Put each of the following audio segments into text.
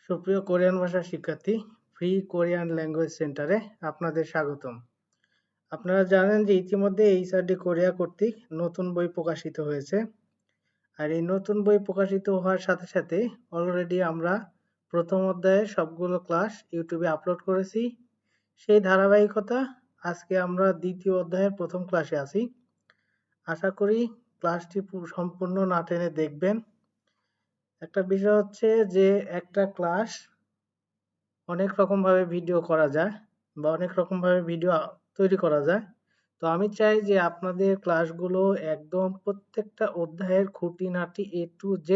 সুপ্রিয় কোরিয়ান ভাষার শিক্ষার্থী, ফ্রি কোরিয়ান ল্যাঙ্গুয়েজ সেন্টারে আপনাদের স্বাগতম। আপনারা জানেন যে ইতিমধ্যে এইচআরডি কোরিয়া কর্তৃক নতুন বই প্রকাশিত হয়েছে। আর এই নতুন বই প্রকাশিত হওয়ার সাথে সাথে অলরেডি আমরা প্রথম অধ্যায়ের সবগুলো ক্লাস ইউটিউবে আপলোড করেছি। সেই ধারাবাহিকতা আজকে আমরা দ্বিতীয় অধ্যায়ের প্রথম ক্লাসে আছি। আশা করি ক্লাসটি সম্পূর্ণ না টেনে দেখবেন। একটা বিষয় হচ্ছে যে একটা ক্লাস অনেক রকমভাবে ভিডিও করা যায় বা অনেক রকমভাবে ভিডিও তৈরি করা যায়। তো আমি চাই যে আপনাদের ক্লাসগুলো একদম প্রত্যেকটা অধ্যায়ের খুঁটিনাটি A to Z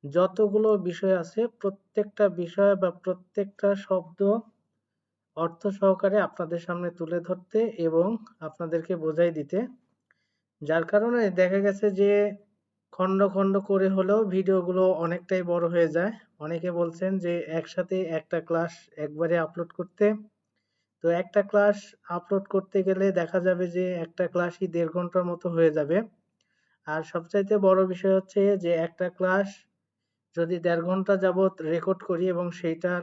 যতগুলো বিষয় আছে প্রত্যেকটা বিষয় বা প্রত্যেকটা শব্দ অর্থ সহকারে আপনাদের সামনে তুলে ধরতে এবং আপনাদেরকে বোঝাই দিতে। যার কারণে দেখা গেছে যে খন্ড খন্ড করে হলেও ভিডিওগুলো অনেকটাই বড় হয়ে যায়। অনেকে বলছেন যে একসাথে একটা ক্লাস একবারে আপলোড করতে। তো একটা ক্লাস আপলোড করতে গেলে দেখা যাবে যে একটা ক্লাসই 1.5 ঘন্টার মতো হয়ে যাবে। আর সবচাইতে বড় বিষয় হচ্ছে যে একটা ক্লাস যদি 1.5 ঘন্টা যাবত রেকর্ড করি এবং সেইটার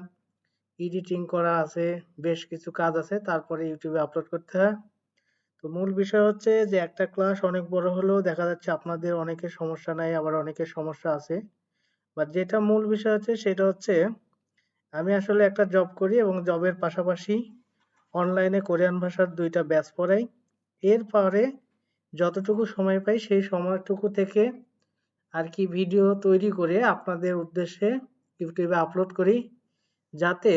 এডিটিং করা আছে, বেশ কিছু কাজ আছে, তারপরে ইউটিউবে আপলোড করতে হয়। তো মূল বিষয় হচ্ছে যে একটা ক্লাস অনেক বড় হলেও দেখা যাচ্ছে আপনাদের অনেকের সমস্যা নাই, আবার অনেকের সমস্যা আছে। বা যেটা মূল বিষয় হচ্ছে সেটা হচ্ছে আমি আসলে একটা জব করি এবং জবের পাশাপাশি অনলাইনে কোরিয়ান ভাষার 2টা ব্যাচ পড়াই। এরপরে যতটুকু সময় পাই সেই সময়টুকু থেকে আর কি ভিডিও তৈরি করে আপনাদের উদ্দেশ্যে ইউটিউবে আপলোড করি, যাতে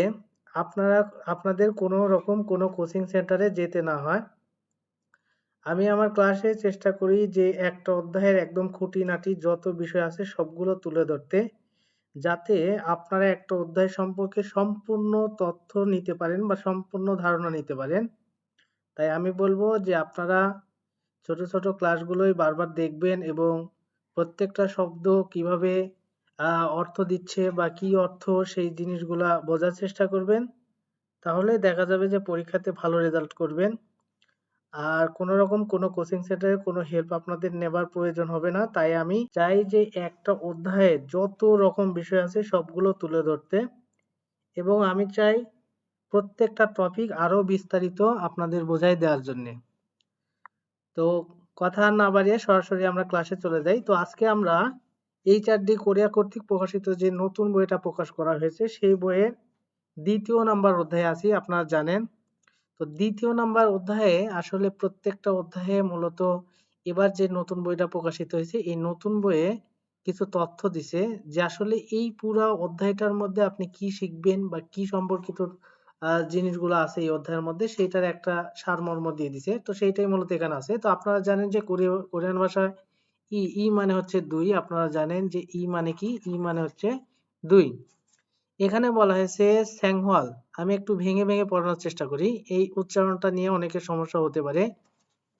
আপনারা আপনাদের কোনো রকম কোনো কোচিং সেন্টারে যেতে না হয়। আমি আমার ক্লাসে চেষ্টা করি যে একটা অধ্যায়ের একদম খুঁটিনাটি যত বিষয় আছে সবগুলো তুলে ধরতে, যাতে আপনারা একটা অধ্যায় সম্পর্কে সম্পূর্ণ তথ্য নিতে পারেন বা সম্পূর্ণ ধারণা নিতে পারেন। তাই আমি বলবো যে আপনারা ছোট ছোট ক্লাসগুলোই বারবার দেখবেন এবং প্রত্যেকটা শব্দ কিভাবে অর্থ দিচ্ছে বা কি অর্থ সেই জিনিসগুলা বোঝার চেষ্টা করবেন। তাহলে দেখা যাবে যে পরীক্ষাতে ভালো রেজাল্ট করবেন। আর কোনো রকম কোনো কোচিং সেন্টারে কোনো হেল্প আপনাদের নেবার প্রয়োজন হবে না। তাই আমি চাই যে একটা অধ্যায়ে যত রকম বিষয় আছে সবগুলো তুলে ধরতে, এবং আমি চাই প্রত্যেকটা টপিক আরো বিস্তারিত আপনাদের বোঝাই দেওয়ার জন্য। তো কথা আর না বাড়িয়ে সরাসরি আমরা ক্লাসে চলে যাই। তো আজকে আমরা এইচআরডি কোরিয়া কর্তৃক প্রকাশিত যে নতুন বইটা প্রকাশ করা হয়েছে সেই বইয়ের দ্বিতীয় নাম্বার অধ্যায়ে আছি, আপনারা জানেন। তো দ্বিতীয় নাম্বার অধ্যায়ে আসলে প্রত্যেকটা অধ্যায়ে মূলত এবার যে নতুন বইটা প্রকাশিত হয়েছে এই নতুন বইয়ে কিছু তথ্য দিছে যে আসলে এই পুরা অধ্যায়টার মধ্যে আপনি কি শিখবেন বা কি সম্পর্কিত জিনিসগুলো আছে এই অধ্যায়ের মধ্যে সেইটার একটা সারমর্ম দিয়ে দিছে। তো সেইটাই মূলত এখানে আছে। তো আপনারা জানেন যে কোরিয়ান ভাষায় ই ই মানে হচ্ছে 2। আপনারা জানেন যে ই মানে কি? ই মানে হচ্ছে 2। এখানে বলা হয়েছে স্যাংহওয়াল। আমি একটু ভেঙে ভেঙে পড়ানোর চেষ্টা করি, এই উচ্চারণটা নিয়ে অনেকের সমস্যা হতে পারে।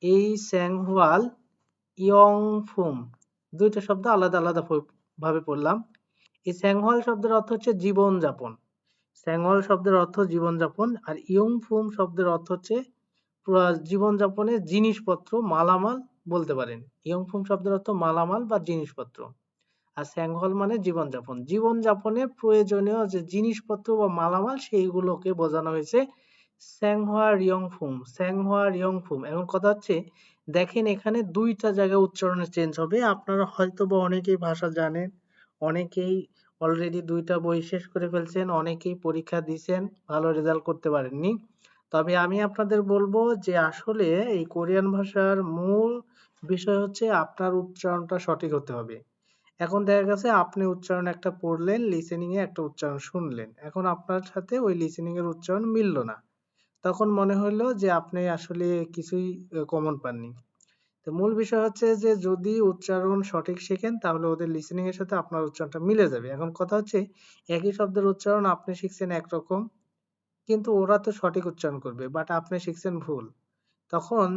এই স্যাংহওয়াল ইয়ংফুম, দুইটা শব্দ আলাদা আলাদা ভাবে পড়লাম। এই স্যাংহওয়াল শব্দের অর্থ হচ্ছে জীবনযাপন। স্যাংহওয়াল শব্দের অর্থ জীবনযাপন, আর ইয়ংফুম শব্দের অর্থ হচ্ছে জীবনযাপনের জিনিসপত্র, মালামাল বলতে পারেন। ইয়ংফুম শব্দের অর্থ মালামাল বা জিনিসপত্র, আর স্যাংহল মানে জীবনযাপন। জীবনযাপনে প্রয়োজনীয় যে জিনিসপত্র বা মালামাল সেইগুলোকে বোঝানো হয়েছে স্যাংহোয়া রিয়ংফুম। স্যাংহোয়া রিয়ংফুম। এখন কথা হচ্ছে দেখেন এখানে 2টা জায়গায় উচ্চারণের চেঞ্জ হবে। আপনারা হয়তো বা অনেকেই ভাষা জানেন, অনেকেই অলরেডি 2টা বই শেষ করে ফেলছেন, অনেকেই পরীক্ষা দিয়েছেন, ভালো রেজাল্ট করতে পারেননি। তবে আমি আপনাদের বলবো যে আসলে এই কোরিয়ান ভাষার মূল বিষয় হচ্ছে আপনার উচ্চারণটা সঠিক হতে হবে। এখন দেখা গেছে আপনি উচ্চারণ একটা পড়লেন, লিসেনিং এ একটা উচ্চারণ শুনলেন, এখন আপনার সাথে ওই লিসেনিং এর উচ্চারণ মিলল না, তখন মনে হলো যে আপনি আসলে কিছুই কমন পাননি। তো মূল বিষয় হচ্ছে যে যদি উচ্চারণ সঠিক শেখেন তাহলে ওদের লিসেনিং এর সাথে আপনার উচ্চারণটা মিলে যাবে। এখন কথা হচ্ছে একই শব্দের উচ্চারণ আপনি শিখছেন একরকম, কিন্তু ওরা তো সঠিক উচ্চারণ করবে, বাট আপনি শিখছেন ভুল। তখন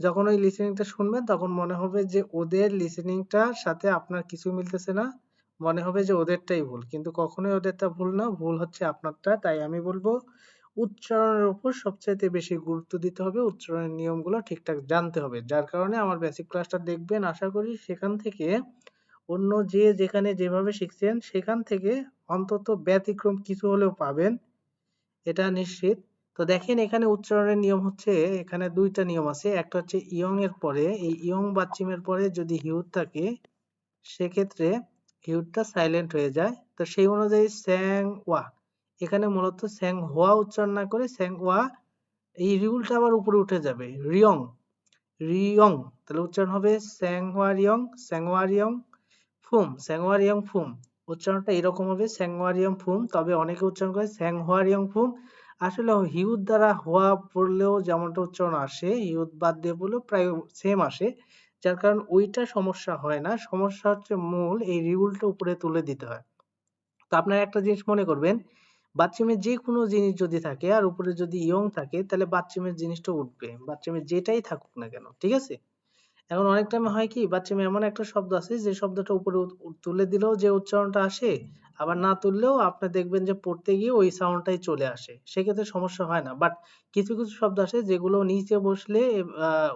যখন ওই লিসেনিংটা শুনবেন তখন মনে হবে যে ওদের লিসেনিংটার সাথে আপনার কিছু মিলতেছে না, মনে হবে যে ওদেরটাই ভুল, কিন্তু কখনোই ওদেরটা ভুল না, ভুল হচ্ছে আপনারটা। তাই আমি বলবো উচ্চারণের উপর সবচাইতে বেশি গুরুত্ব দিতে হবে, উচ্চারণের নিয়মগুলো ঠিকঠাক জানতে হবে। যার কারণে আমার বেসিক ক্লাসটা দেখবেন, আশা করি সেখান থেকে অন্য যে যেখানে যেভাবে শিখছেন সেখান থেকে অন্তত ব্যতিক্রম কিছু হলেও পাবেন, এটা নিশ্চিত। তো দেখেন এখানে উচ্চারণের নিয়ম হচ্ছে, এখানে দুইটা নিয়ম আছে। একটা হচ্ছে ইয়ং এর পরে, এই ইয়ং বাচ্চিমের পরে যদি হিউজ থাকে সেক্ষেত্রে হিউজটা সাইলেন্ট হয়ে যায়। তো সেই অনুযায়ী স্যাং ওয়া, এখানে মূলত স্যাং হোয়া উচ্চারণ না করে স্যাং ওয়া, এই রিউলটা আবার উপরে উঠে যাবে, রিয়ং, রিয়ং, তাহলে উচ্চারণ হবে স্যাংহোয়া রিয়ং, স্যাংহোয়া রিয়ং ফুম, স্যাংহোয়া রিয়ং ফুম। উচ্চারণটা এরকম হবে স্যাংহোয়া রিয়ং ফুম, তবে অনেকে উচ্চারণ করে স্যাংহোয়া রিয়ং ফুম। আসলে হিউদ দ্বারা হোয়া পড়লেও যেমনটা উচ্চারণ আসে, হিউদ বাদ দিয়ে পড়লেও প্রায় সেম আসে, যার কারণ ওইটা সমস্যা হয় না। সমস্যা হচ্ছে মূল এই রিউলটা উপরে তুলে দিতে হয়। তো আপনারা একটা জিনিস মনে করবেন, বাথরুমের যে কোনো জিনিস যদি থাকে আর উপরে যদি ইয়ং থাকে তাহলে বাথরুমের জিনিসটা উঠবে, বাথরুমের যেটাই থাকুক না কেন, ঠিক আছে? এখন অনেক টাইমে হয় কি, বাথরুমে এমন একটা শব্দ আছে যে শব্দটা উপরে তুলে দিলেও যে উচ্চারণটা আসে, আবার না তুললেও আপনি দেখবেন যে পড়তে গিয়ে ওই সাউন্ডটাই চলে আসে, সেক্ষেত্রে সমস্যা হয় না। বাট কিছু কিছু শব্দ আছে যেগুলো নিচে বসলে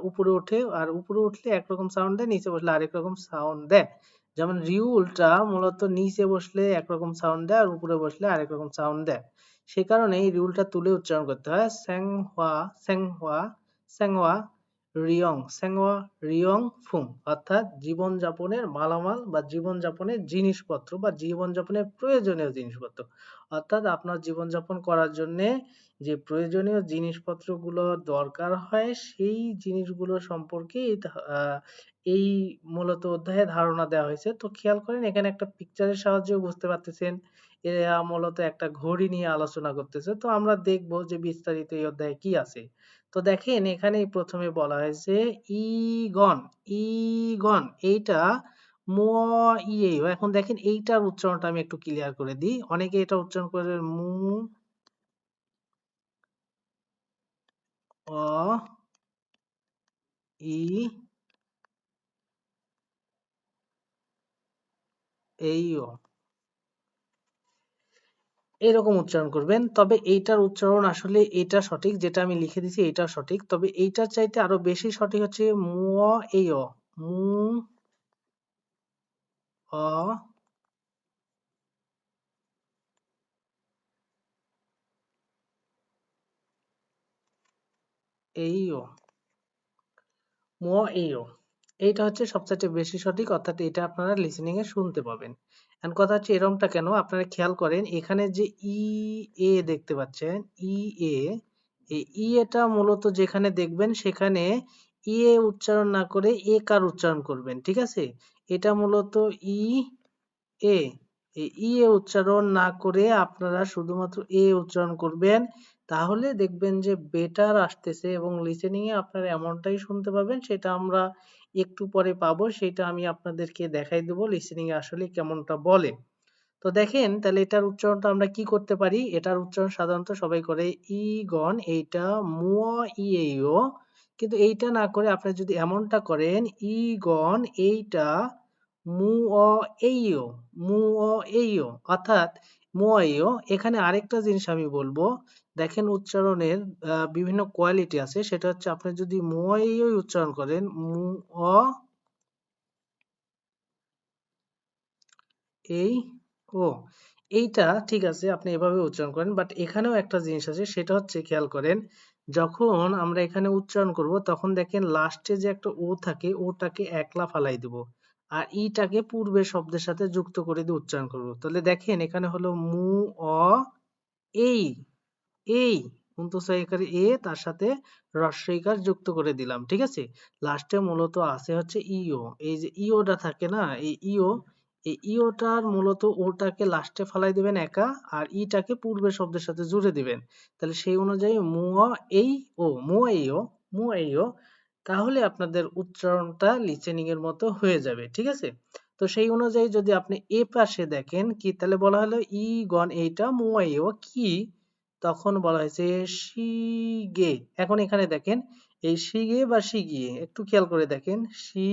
উপরে ওঠে, আর উপরে উঠলে একরকম সাউন্ড দেয়, নিচে বসলে আরেক রকম সাউন্ড দেয়। যেমন রিউলটা মূলত নিচে বসলে একরকম সাউন্ড দেয় আর উপরে বসলে আরেক রকম সাউন্ড দেয়। সে কারণে এই রিউলটা তুলে উচ্চারণ করতে হয়, স্যাং হওয়া, স্যাং হওয়া, স্যাং হওয়া রিয়ং, স্যাংওয়া রিয়ং ফুং, অর্থাৎ জীবনযাপনের মালামাল বা জীবনযাপনের জিনিসপত্র বা জীবনযাপনের প্রয়োজনীয় জিনিসপত্র, অর্থাৎ আপনার জীবনযাপন করার জন্য যে প্রয়োজনীয় জিনিসপত্রগুলো দরকার হয় সেই জিনিসগুলো সম্পর্কে এই মূলত অধ্যায়ে ধারণা দেওয়া হয়েছে। তো খেয়াল করেন এখানে একটা পিকচারের সাহায্যে বুঝতে পারতেছেন, এরা মূলত একটা ঘড়ি নিয়ে আলোচনা করতেছে। তো আমরা দেখবো যে বিস্তারিত এই অধ্যায়ে কি আছে। তো দেখেন এখানেই প্রথমে বলা হয়েছে ইগন, ইগন এইটা ইয়ে। এখন দেখেন এইটার উচ্চারণটা আমি একটু ক্লিয়ার করে দিই। অনেকে এটা উচ্চারণ করে মু অ ই এই ও, এরকম উচ্চারণ করবেন। তবে এইটার উচ্চারণ আসলে এটা সঠিক, যেটা আমি লিখে দিছি এটা সঠিক, তবে এইটার চাইতে আরো বেশি সঠিক হচ্ছে মু এই অ, মু অ এই ও, মুয়াইও, এইটা হচ্ছে সবচাইতে বেশি সঠিক, অর্থাৎ এটা আপনারা লিসেনিং এ শুনতে পাবেন। এন্ড কথা হচ্ছে এরকমটা কেন, আপনারা খেয়াল করেন এখানে যে ই এ দেখতে পাচ্ছেন, ই এ, এই ই এটা মূলত যেখানে দেখবেন সেখানে ই এ উচ্চারণ না করে এ কার উচ্চারণ করবেন, ঠিক আছে? এটা মূলত ই এ, এই ই এ উচ্চারণ না করে আপনারা শুধুমাত্র এ উচ্চারণ করবেন, তাহলে দেখবেন যে বেটার আসতেছে এবং লিসেনিং এ আপনারা এমনটাই শুনতে পাবেন। সেটা আমরা একটু পরে পাবো, সেটা আমি আপনাদেরকে দেখাই দেবো লিসেনিং এ আসলে কেমনটা বলে। তো দেখেন তাহলে এটার উচ্চারণটা আমরা কি করতে পারি, এটার উচ্চারণ সাধারণত সবাই করে ই গণ, এইটা মুয়া ই এই ও, কিন্তু এইটা না করে আপনি যদি এমনটা করেন ই গণ এইটা মু অ এই ও, মু অ এই ও, অর্থাৎ মুয়াইও। এখানে আরেকটা জিনিস আমি বলবো, দেখেন উচ্চারণের বিভিন্ন কোয়ালিটি আছে, সেটা হচ্ছে আপনি যদি মুয়াইও উচ্চারণ করেন মু অ এই ও, এইটা ঠিক আছে আপনি এভাবে উচ্চারণ করেন, বাট এখানেও একটা জিনিস আছে, সেটা হচ্ছে খেয়াল করেন যখন আমরা এখানে উচ্চারণ করব তখন দেখেন লাস্টে যে একটা ও থাকে ওটাকে একলা ফালাই দিব, আর ইটাকে পূর্বের শব্দের সাথে যুক্ত করে দিয়ে উচ্চারণ করব। তাহলে দেখেন এখানে হলো মু অ এই, এই মুন্তসা এ তার সাথে হ্রস্বইকার যুক্ত করে দিলাম, ঠিক আছে? লাস্টে মূলত আছে হচ্ছে ইও, এই যে ইওটা থাকে না, এই ইও, এই ইওটার মূলত ওটাকে লাস্টে ফালাই দিবেন একা, আর ইটাকে পূর্বের শব্দের সাথে জুড়ে দিবেন। তাহলে সেই অনুযায়ী মুয়া এই ও, মুয়া এই ও, মুয়া এই ও, তাহলে আপনাদের উচ্চারণটা লিসেনিং এর মতো হয়ে যাবে, ঠিক আছে? তো সেই অনুযায়ী যদি আপনি এ পাশে দেখেন কি, তাহলে বলা হলো ই গণ এইটা মুয়া এই ও কি, তখন বলা হয়েছে শিগে। এখন এখানে দেখেন এই শিগে বা শিগিয়ে একটু খেয়াল করে দেখেন, শি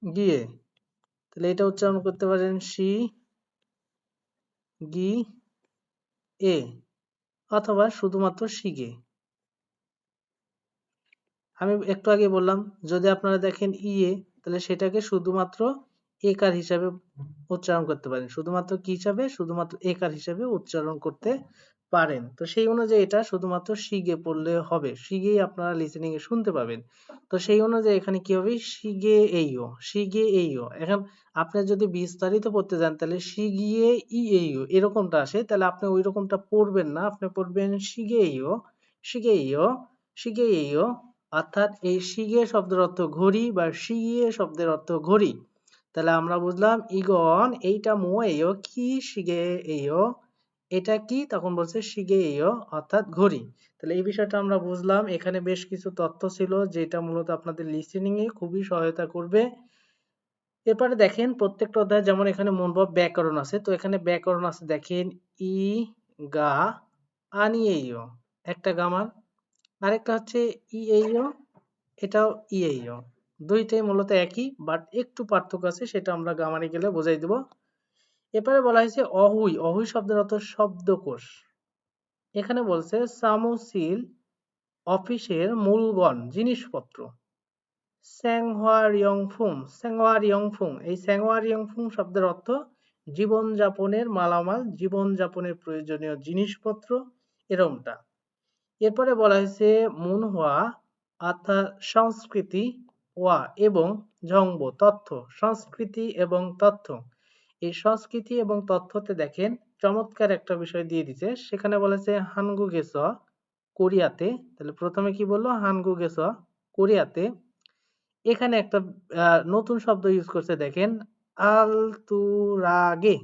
গিয়ে, তাহলে এটা উচ্চারণ করতে পারেন শি গি এ, অথবা শুধুমাত্র শিগে। আমি একটু আগে বললাম যদি আপনারা দেখেন ইয়ে, তাহলে সেটাকে শুধুমাত্র একার হিসাবে উচ্চারণ করতে পারেন। শুধুমাত্র কি হিসাবে? শুধুমাত্র একার হিসাবে উচ্চারণ করতে পারেন। তো সেই অনুযায়ী এটা শুধুমাত্র শিগে পড়লে হবে। শিগেই আপনারা লিসেনিং এ শুনতে পাবেন। তো সেই অনুযায়ী এখানে কি হবে? শিগে এইও, শিগে এইও। এখন আপনি যদি বিস্তারিত পড়তে যান তাহলে শিগিয়ে ই এইও এরকমটা আসে। তাহলে আপনি ঐরকমটা পড়বেন না। আপনি পড়বেন শিগে এইও, শিগে এইও, শিগে এইও। অর্থাৎ এই শিগে শব্দের অর্থ ঘড়ি বা শিগিয়ে শব্দের অর্থ ঘড়ি। তাহলে আমরা বুঝলাম ইগন এইটা মো এইও কি শিগে এইও, এটা কি? তখন বলছে শিগে এইও অর্থাৎ ঘড়ি। তাহলে এই বিষয়টা আমরা বুঝলাম। এখানে বেশ কিছু তথ্য ছিল যেটা মূলত আপনাদের লিসেনিং এ খুবই সহায়তা করবে। এরপরে দেখেন প্রত্যেকটা অধ্যায় যেমন এখানে মূলভাব ব্যাকরণ আছে, তো এখানে ব্যাকরণ আছে দেখেন ই, গা, আনি এইও একটা গামার, আরেকটা হচ্ছে ই এইও, এটাও ই এইও। দুইটাই মূলত একই, বাট একটু পার্থক্য আছে, সেটা আমরা গামারে গেলে বোঝাই দিব। এরপরে বলা হয়েছে অহুই। অহুই শব্দের অর্থ শব্দকোষ। এখানে বলছে সামুসিল অফিসের মূলগণ জিনিসপত্র। স্যাংহোয়া রিয়ংফুং, স্যাংহোয়া রিয়ংফুং, এই স্যাংহোয়া রিয়ংফুং শব্দের অর্থ জীবনযাপনের মালামাল, জীবনযাপনের প্রয়োজনীয় জিনিসপত্র, এরমটা। এরপরে বলা হয়েছে মুনহুয়া অর্থাৎ সংস্কৃতি, ওয়া এবং ঝংব তথ্য, সংস্কৃতি এবং তথ্য। এই সংস্কৃতি এবং তথ্যতে দেখেন চমৎকার একটা বিষয় দিয়ে দিছে। সেখানে বলেছে হানগু গেস কোরিয়াতে। তাহলে প্রথমে কি বললো? হানগু গেস কোরিয়াতে। এখানে একটা নতুন শব্দ ইউজ করছে দেখেন আলতুরাগে,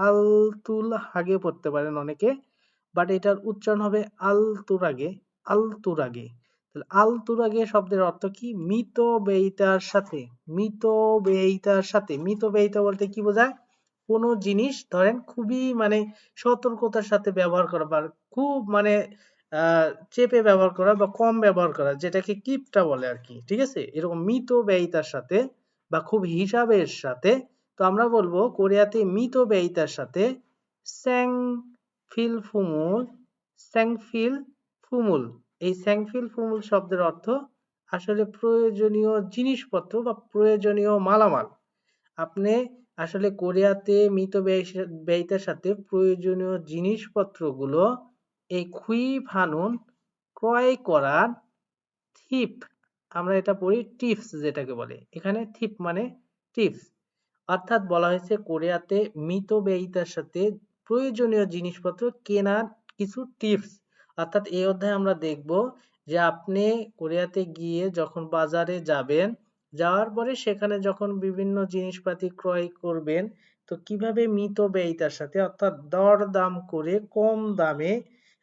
আলতুল হাগে পড়তে পারেন অনেকে, বাট এটার উচ্চারণ হবে আলতুরাগে, আলতুরাগে। তাহলে আলতুরাগে শব্দের অর্থ কি? মৃত ব্যয়িতার সাথে, মৃত ব্যয়িতার সাথে। মৃত ব্যয়িতা বলতে কি বোঝায়? কোনো জিনিস ধরেন খুবই মানে সতর্কতার সাথে ব্যবহার করা বা খুব মানে চেপে ব্যবহার করা বা কম ব্যবহার করা, যেটাকে কিপটা বলে আর কি, ঠিক আছে? এরকম মিত ব্যয়িতার সাথে বা খুব হিসাবের সাথে। তো আমরা বলবো কোরিয়াতে মিত ব্যয়িতার সাথে স্যাং ফিল ফুমুল, স্যাংফিল ফুমুল। এই স্যাংফিল ফুমুল শব্দের অর্থ আসলে প্রয়োজনীয় জিনিসপত্র বা প্রয়োজনীয় মালামাল। আপনি আসলে কোরিয়াতে মৃত ব্যয়িতার সাথে প্রয়োজনীয় জিনিসপত্রগুলো এই খুই ফানুন ক্রয় করার থিপ, আমরা এটা পড়ি টিপস যেটাকে বলে, এখানে থিপ মানে টিপস। অর্থাৎ বলা হয়েছে কোরিয়াতে মৃত ব্যয়িতার সাথে প্রয়োজনীয় জিনিসপত্র কেনার কিছু টিপস। অর্থাৎ এই অধ্যায়ে আমরা দেখব যে আপনি কোরিয়াতে গিয়ে যখন বাজারে যাবেন, যাওয়ার পরে সেখানে যখন বিভিন্ন জিনিসপাতি ক্রয় করবেন, তো কিভাবে মৃত ব্যয়িতার সাথে অর্থাৎ দর দাম করে কম দামে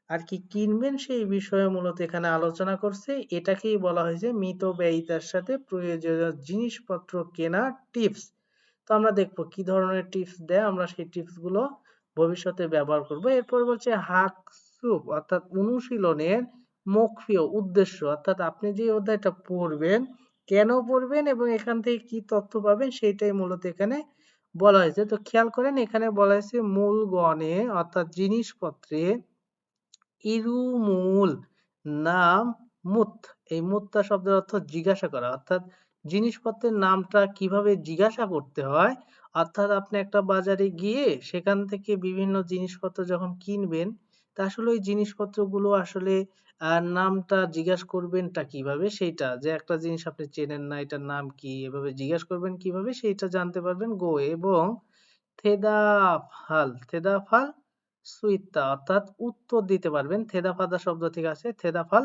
আর কি কিনবেন সেই বিষয়ে মূলত এখানে আলোচনা করছে। এটাকেই বলা হয়েছে মৃত ব্যয়িতার সাথে প্রয়োজনীয় জিনিসপত্র কেনার টিপস। তো আমরা দেখবো কি ধরনের টিপস দেয়, আমরা সেই টিপস গুলো ভবিষ্যতে ব্যবহার করব। এরপর বলছে হাকসুপ অর্থাৎ অনুশীলনের মুখ্য উদ্দেশ্য, অর্থাৎ আপনি যে অধ্যায়টা পড়বেন কেন পড়বেন এবং এখান থেকে কি তথ্য পাবেন সেটাই মূলত এখানে বলা হয়েছে। তো খেয়াল করেন এখানে বলা হয়েছে মূল গণে অর্থাৎ জিনিসপত্রে ইরুমুল নাম মুত। এই মুত্তা শব্দের অর্থ জিজ্ঞাসা করা, অর্থাৎ জিনিসপত্রের নামটা কিভাবে জিজ্ঞাসা করতে হয়। অর্থাৎ আপনি একটা বাজারে গিয়ে সেখান থেকে বিভিন্ন জিনিসপত্র যখন কিনবেন, তা আসলে ওই জিনিসপত্রগুলো আসলে নামটা জিজ্ঞাসা করবেনটা কিভাবে, সেইটা যে একটা জিনিস আপনি চেনেন না এটার নাম কি, এভাবে জিজ্ঞাসা করবেন কিভাবে সেইটা জানতে পারবেন গো। এবং থেদাফাল, থেদাফাল সুইত্তা অর্থাৎ উত্তর দিতে পারবেন। থেদাফাদা শব্দ থেকে আসে থেদাফাল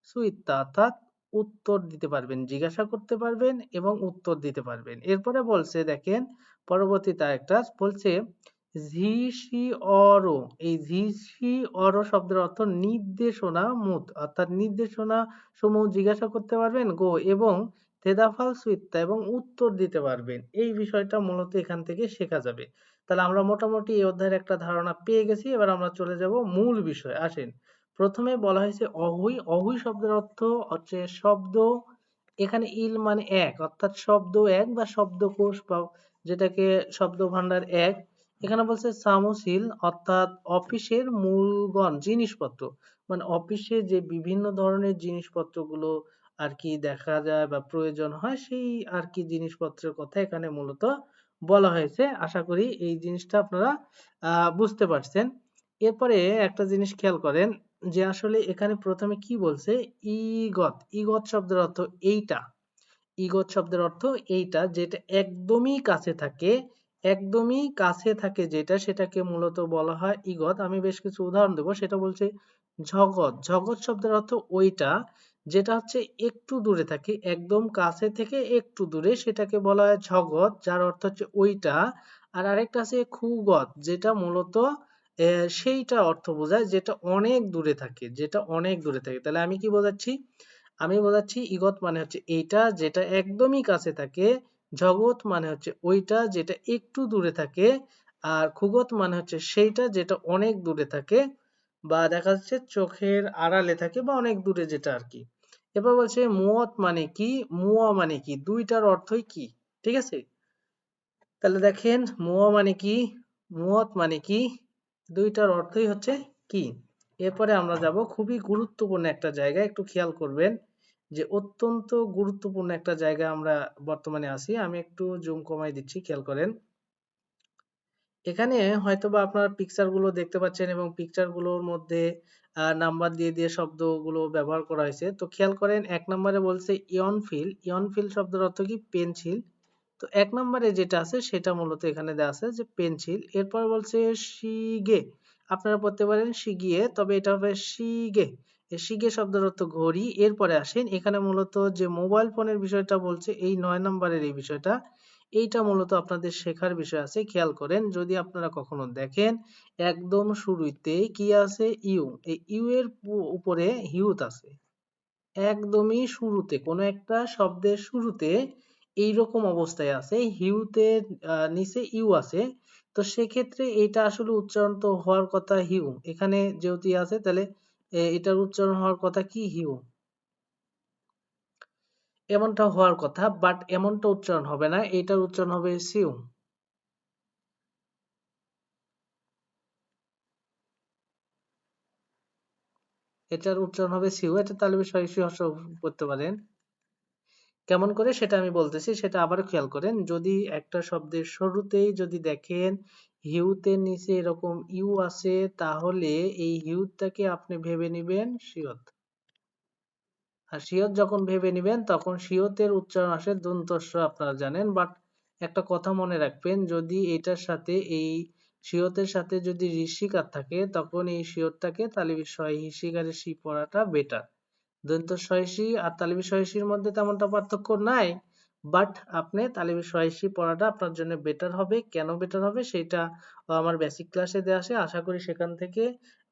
সুইত্তা অর্থাৎ উত্তর দিতে পারবেন, জিজ্ঞাসা করতে পারবেন এবং উত্তর দিতে পারবেন। এরপরে বলছে দেখেন পরবর্তীতে আরেকটা বলছে ঝিসি অরো। এই ঝিসি অরো শব্দের অর্থ নির্দেশনা মুত অর্থাৎ নির্দেশনা সমূহ জিজ্ঞাসা করতে পারবেন গো এবং তেদাফাল সুইত্তা এবং উত্তর দিতে পারবেন। এই বিষয়টা মূলত এখান থেকে শেখা যাবে। তাহলে আমরা মোটামুটি এই অধ্যায়ের একটা ধারণা পেয়ে গেছি। এবার আমরা চলে যাব মূল বিষয়। আসেন, প্রথমে বলা হয়েছে অহুই। অহুই শব্দের অর্থ হচ্ছে শব্দ, এখানে ইল মানে এক অর্থাৎ শব্দ এক বা শব্দকোষ বা যেটাকে শব্দ ভান্ডার এক। এখানে বলছে সামুসিল অর্থাৎ অফিসের মূলগণ জিনিসপত্র, মানে অফিসে যে বিভিন্ন ধরনের জিনিসপত্রগুলো আর কি দেখা যায় বা প্রয়োজন হয় সেই আর কি জিনিসপত্রের কথা এখানে মূলত বলা হয়েছে। আশা করি এই জিনিসটা আপনারা বুঝতে পারছেন। এরপরে একটা জিনিস খেয়াল করেন যে আসলে এখানে প্রথমে কি বলছে? ইগত। ইগত শব্দের অর্থ এইটা। ইগত শব্দের অর্থ এইটা, যেটা একদমই কাছে থাকে, একদমই কাছে থাকে যেটা, সেটাকে মূলত বলা হয় ইগত। আমি বেশ কিছু উদাহরণ দেব। সেটা বলছে জগৎ। জগৎ শব্দের অর্থ ওইটা যেটা হচ্ছে একটু দূরে থাকে, একদম কাছে থেকে একটু দূরে, সেটাকে বলা হয় জগৎ, যার অর্থ হচ্ছে ওইটা। আর আরেকটা আছে খুগত, যেটা মূলত সেইটা অর্থ বোঝায় যেটা অনেক দূরে থাকে, যেটা অনেক দূরে থাকে। তাহলে আমি কি বোঝাচ্ছি? আমি বোঝাচ্ছি ইগত মানে হচ্ছে এইটা যেটা একদমই কাছে থাকে, জগৎ মানে হচ্ছে ওইটা যেটা একটু দূরে থাকে, আর খুগত মানে হচ্ছে সেইটা যেটা অনেক দূরে থাকে, বা দেখা যাচ্ছে চোখের আড়ালে থাকে, বা অনেক দূরে যেটা আর কি। এবার বলছে মুয়ত মানে কি, মুয়া মানে কি, দুইটার অর্থই কি। ঠিক আছে, তাহলে দেখেন মুয়া মানে কি, মুয়ত মানে কি, দুইটার অর্থই হচ্ছে কি। এরপরে আমরা যাব খুবই গুরুত্বপূর্ণ একটা জায়গায়, একটু খেয়াল করবেন যে অত্যন্ত গুরুত্বপূর্ণ একটা জায়গায় আমরা বর্তমানে আছি। আমি একটু জুম কমাই দিচ্ছি, খেয়াল করেন। এখানে হয়তোবা আপনার পিকচার গুলো দেখতে পাচ্ছেন, এবং পিকচার গুলোর মধ্যে নাম্বার দিয়ে দিয়ে শব্দগুলো ব্যবহার করা হয়েছে। তো খেয়াল করেন, ১ নম্বরে বলছে ইয়নফিল। ইয়নফিল শব্দের অর্থ কি? পেন্সিল। তো ১ নম্বরে যেটা আছে সেটা মূলত এখানে দেওয়া আছে যে পেন্সিল। এরপর বলছে শিগে। আপনারা পড়তে পারেন শিগিয়ে, তবে এটা হবে শিগে। এই শিগে শব্দের অর্থ ঘড়ি। এরপরে আসেন, এখানে মূলত যে মোবাইল ফোনের বিষয়টা বলছে, এই ৯ নম্বরের এই বিষয়টা, এইটা মূলত আপনাদের শেখার বিষয় আছে। খেয়াল করেন, যদি আপনারা কখনো দেখেন একদম শুরুতেই কি আছে? ইউ। এই ইউ এর উপরে হিউত আছে। একদমই শুরুতে, কোনো একটা শব্দের শুরুতে এইরকম অবস্থায় আছে, হিউতে নিচে ইউ আছে। তো সেক্ষেত্রে এটা আসলে উচ্চারণ তো হওয়ার কথা হিউ, এখানে যেহেতু ই আছে, তাহলে এটার উচ্চারণ হওয়ার কথা কি? হিউ। এমনটা হওয়ার কথা, বাট এমনটা উচ্চারণ হবে না, এটার উচ্চারণ হবে সিউ। এটার উচ্চারণ হবে সিউ। এটা তাহলে বিষয় করতে পারেন। কেমন করে সেটা আমি বলতেছি, সেটা আবার খেয়াল করেন। যদি একটা শব্দের শুরুতেই যদি দেখেন হিউতের নিচে এরকম ইউ আছে, তাহলে এই হিউটাকে আপনি ভেবে নিবেন সিয়ত। আর সিয়ত যখন ভেবে নিবেন, তখন সিয়তের উচ্চারণ আসে দন্ত স, আপনারা জানেন। বাট একটা কথা মনে রাখবেন, যদি এটার সাথে এই সিয়তের সাথে যদি ঋষিকার থাকে, তখন এই সিয়তটাকে তালিবি সয় হিসিকারে সি পড়াটা বেটার। দন্ত সহিসী আর তালিবি সহিসীর মধ্যে তেমনটা পার্থক্য নাই, বাট আপনি তালিবি সহিসী পড়াটা আপনার জন্য বেটার হবে। কেন বেটার হবে সেটা আমার বেসিক ক্লাসে দেওয়া আছে, আশা করি সেখান থেকে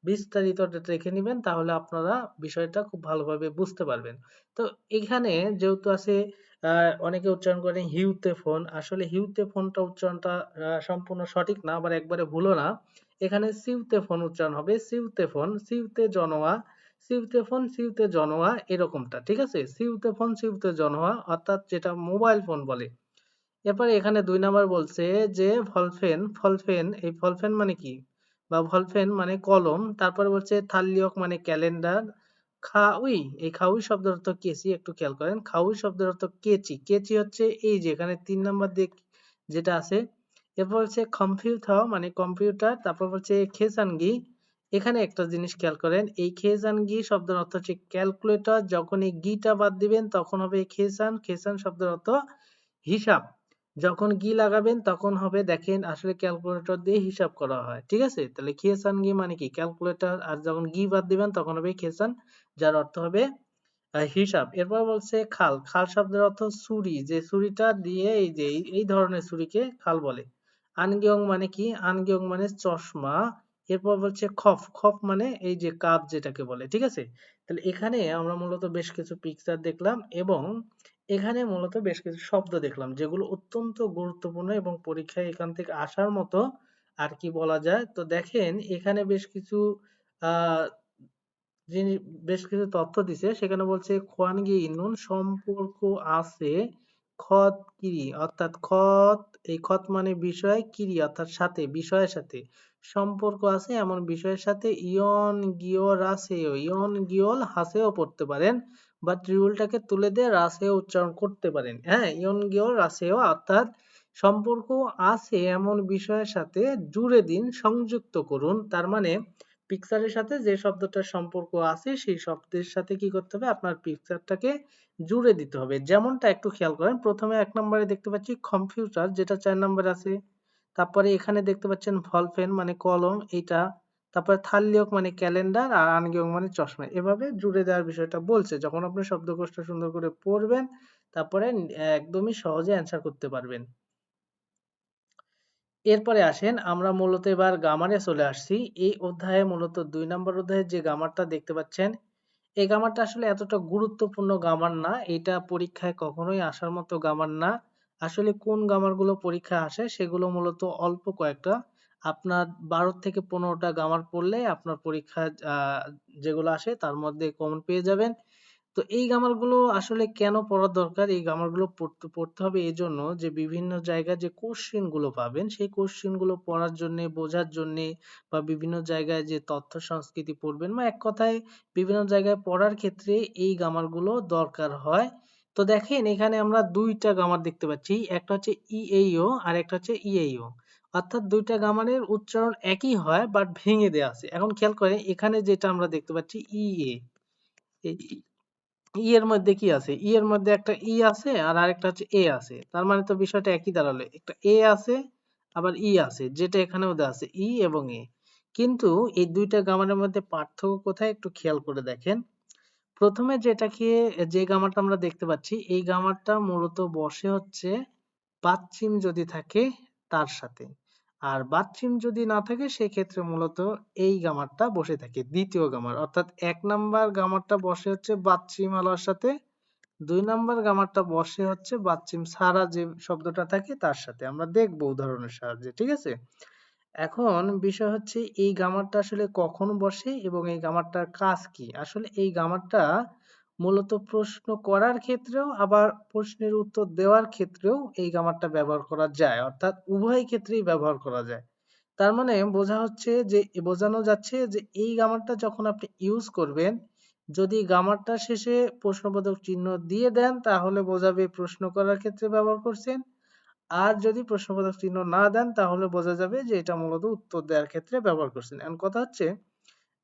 বিস্তারিত রেখে নেবেন, তাহলে আপনারা বিষয়টা খুব ভালোভাবে বুঝতে পারবেন। তো এখানে যেহেতু আছে অনেকে উচ্চারণ করেন হিউতে ফোন, আসলে হিউতে ফোনটা উচ্চারণটা সম্পূর্ণ সঠিক না, আবার একবারে ভুলও না। এখানে সিউতে ফোন উচ্চারণ হবে, সিউতে ফোন, সিউতে জনোয়া, সিউতে ফোন, সিউতে জনোয়া, এরকমটা। ঠিক আছে, সিউতে ফোন, সিউতে জনোয়া, অর্থাৎ যেটা মোবাইল ফোন বলে। এরপরে এখানে ২ নাম্বার বলছে যে ভলফেন। ভলফেন, এই ভলফেন মানে কি, বা ভলফেন মানে কলম। তারপরে বলছে থাল্লিয়ক মানে ক্যালেন্ডার। খাউই, এই খাউই শব্দের অর্থ কেচি। একটু খেয়াল করেন, খাউই শব্দের অর্থ কেচি। কেচি হচ্ছে এই যে এখানে ৩ নাম্বার দিক যেটা আছে। এরপর হচ্ছে কম্পিউটার মানে কম্পিউটার। তারপর হচ্ছে খেসানগি। এখানে একটা জিনিস খেয়াল করেন, এই খেসানগি শব্দের অর্থ হচ্ছে ক্যালকুলেটর। যখন এই গিটা বাদ দিবেন তখন হবে খেসান। খেসান শব্দের অর্থ হিসাব। যখন গি লাগাবেন তখন হবে, দেখেন আসলে ক্যালকুলেটর দিয়ে হিসাব করা হয়। ঠিক আছে, তাহলে খেসান গি মানে কি? ক্যালকুলেটর। আর যখন গি বাদ দিবেন তখন হবে খেসান, যার অর্থ হবে হিসাব। এরপর বলছে খাল। খাল শব্দের অর্থ ছুরি, যে ছুরিটা দিয়ে এই যে এই ধরনের ছুরিকে খাল বলে। আনগিয়ং মানে কি? আনগিয়ং মানে চশমা। এরপর বলছে খফ। খফ মানে এই যে কাপ যেটাকে বলে। ঠিক আছে, তাহলে এখানে আমরা মূলত বেশ কিছু পিকচার দেখলাম, এবং এখানে মূলত বেশ কিছু শব্দ দেখলাম যেগুলো অত্যন্ত গুরুত্বপূর্ণ এবং পরীক্ষায় এখান থেকে আসার মতো আর কি বলা যায়। তো দেখেন এখানে বেশ কিছু আহ যিনি বেশ কিছু তথ্য দিছে, সেখানে বলছে খোয়ানগি ইনুন সম্পর্ক আছে খত কিরি, অর্থাৎ খত, এই খত মানে বিষয়, কিরি অর্থাৎ সাথে, বিষয়ের সাথে সম্পর্ক আছে এমন বিষয়ের সাথে। ইয়ন গিও রাসেও, ইয়ন গিওল হাসেও পড়তে পারেন, বা ত্রিউলটাকে তুলে দিয়ে রাসেও উচ্চারণ করতে পারেন। হ্যাঁ, ইয়ন গিও রাসেও, অর্থাৎ সম্পর্ক আছে এমন বিষয়ের সাথে জুড়ে দিন, সংযুক্ত করুন। তার মানে পিকচারের সাথে যে শব্দটার সম্পর্ক আছে সেই শব্দের সাথে কি করতে হবে, আপনার পিকচারটাকে জুড়ে দিতে হবে। যেমনটা একটু খেয়াল করেন, প্রথমে 1 নম্বরে দেখতে পাচ্ছি কম্পিউটার, যেটা 4 নম্বরে আছে। তারপরে এখানে দেখতে পাচ্ছেন বল পেন মানে কলম, এইটা। তারপরে থার্লিয়ক মানে ক্যালেন্ডার, আর আনগিয়ং মানে চশমা। এভাবে জুড়ে দেওয়ার বিষয়টা বলছে। যখন আপনি শব্দকোষটা সুন্দর করে পড়বেন, তারপরে একদমই সহজে অ্যান্সার করতে পারবেন। এরপরে আসেন, আমরা মূলত এবার গ্রামারে চলে আসছি। এই অধ্যায়ে মূলত 2 নম্বর অধ্যায়ে যে গ্রামারটা দেখতে পাচ্ছেন, এই গ্রামারটা আসলে এতটা গুরুত্বপূর্ণ গ্রামার না। এটা পরীক্ষায় কখনোই আসার মতো গ্রামার না। আসলে কোন গ্রামারগুলো পরীক্ষায় আসে সেগুলো মূলত অল্প কয়েকটা। আপনার 12 থেকে 15টা গ্রামার পড়লে আপনার পরীক্ষায় যেগুলো আসে তার মধ্যে কমন পেয়ে যাবেন। তো এই গ্রামার গুলো আসলে কেন পড়া দরকার? এই গ্রামার গুলো পড়তে হবে এজন্য যে বিভিন্ন জায়গায় যে কোশ্চেন গুলো পাবেন সেই কোশ্চেন গুলো পড়ার জন্য, বোঝার জন্য, বা বিভিন্ন জায়গায় যে তথ্য সংস্কৃতি পড়বেন, বা এক কথায় বিভিন্ন জায়গায় পড়ার ক্ষেত্রে এই গ্রামার গুলো দরকার হয়। তো দেখেন এখানে আমরা দুইটা গ্রামার দেখতে পাচ্ছি, একটা হচ্ছে ইএইও আর একটা হচ্ছে ইএইও। অর্থাৎ দুইটা গ্রামারের উচ্চারণ একই হয় বাট ভেঙে দেওয়া আছে। এখন খেয়াল করেন এখানে যেটা আমরা দেখতে পাচ্ছি ইএ, ই এর মধ্যে কি আছে? ই এর মধ্যে একটা ই আছে আর আরেকটা হচ্ছে এ আছে। তার মানে তো বিষয়টা একই দাঁড়ালো। একটা এ আছে আবার ই আছে, যেটা এখানেও দেওয়া আছে ই এবং এ। কিন্তু এই দুইটা গ্রামারের মধ্যে পার্থক্য কোথায় একটু খেয়াল করে দেখেন। প্রথমে যে গ্রামারটা আমরা দেখতে পাচ্ছি, এই গ্রামারটা মূলত বসে হচ্ছে বাচ্চিম যদি থাকে তার সাথে। আর বাচ্চিম যদি না থাকে সেক্ষেত্রে মূলত এই গ্রামারটা বসে থাকে দ্বিতীয় গ্রামার। অর্থাৎ 1 নাম্বার গ্রামারটা বসে হচ্ছে বাচ্চিম আলার সাথে, 2 নাম্বার গ্রামারটা বসে হচ্ছে বাচ্চিম ছাড়া যে শব্দটা থাকে তার সাথে। আমরা দেখব উদাহরণের সাহায্যে, ঠিক আছে? এখন বিষয় হচ্ছে এই গ্রামারটা আসলে কখন বসে এবং এই গ্রামারটার কাজ কি। আসলে এই গ্রামারটা মূলত প্রশ্ন করার ক্ষেত্রেও আবার প্রশ্নের উত্তর দেওয়ার ক্ষেত্রেও এই গ্রামারটা ব্যবহার করা যায়, অর্থাৎ উভয় ক্ষেত্রেই ব্যবহার করা যায়। তার মানে বোঝানো যাচ্ছে যে এই গ্রামারটা যখন আপনি ইউজ করবেন, যদি গ্রামারটা শেষে প্রশ্নবোধক চিহ্ন দিয়ে দেন তাহলে বোঝাবে প্রশ্ন করার ক্ষেত্রে ব্যবহার করছেন। আর যদি প্রশ্নবোধক চিহ্ন না দেন তাহলে বোঝা যাবে যে এটা মূলত উত্তর দেওয়ার ক্ষেত্রে ব্যবহার করছেন। এখন কথা হচ্ছে,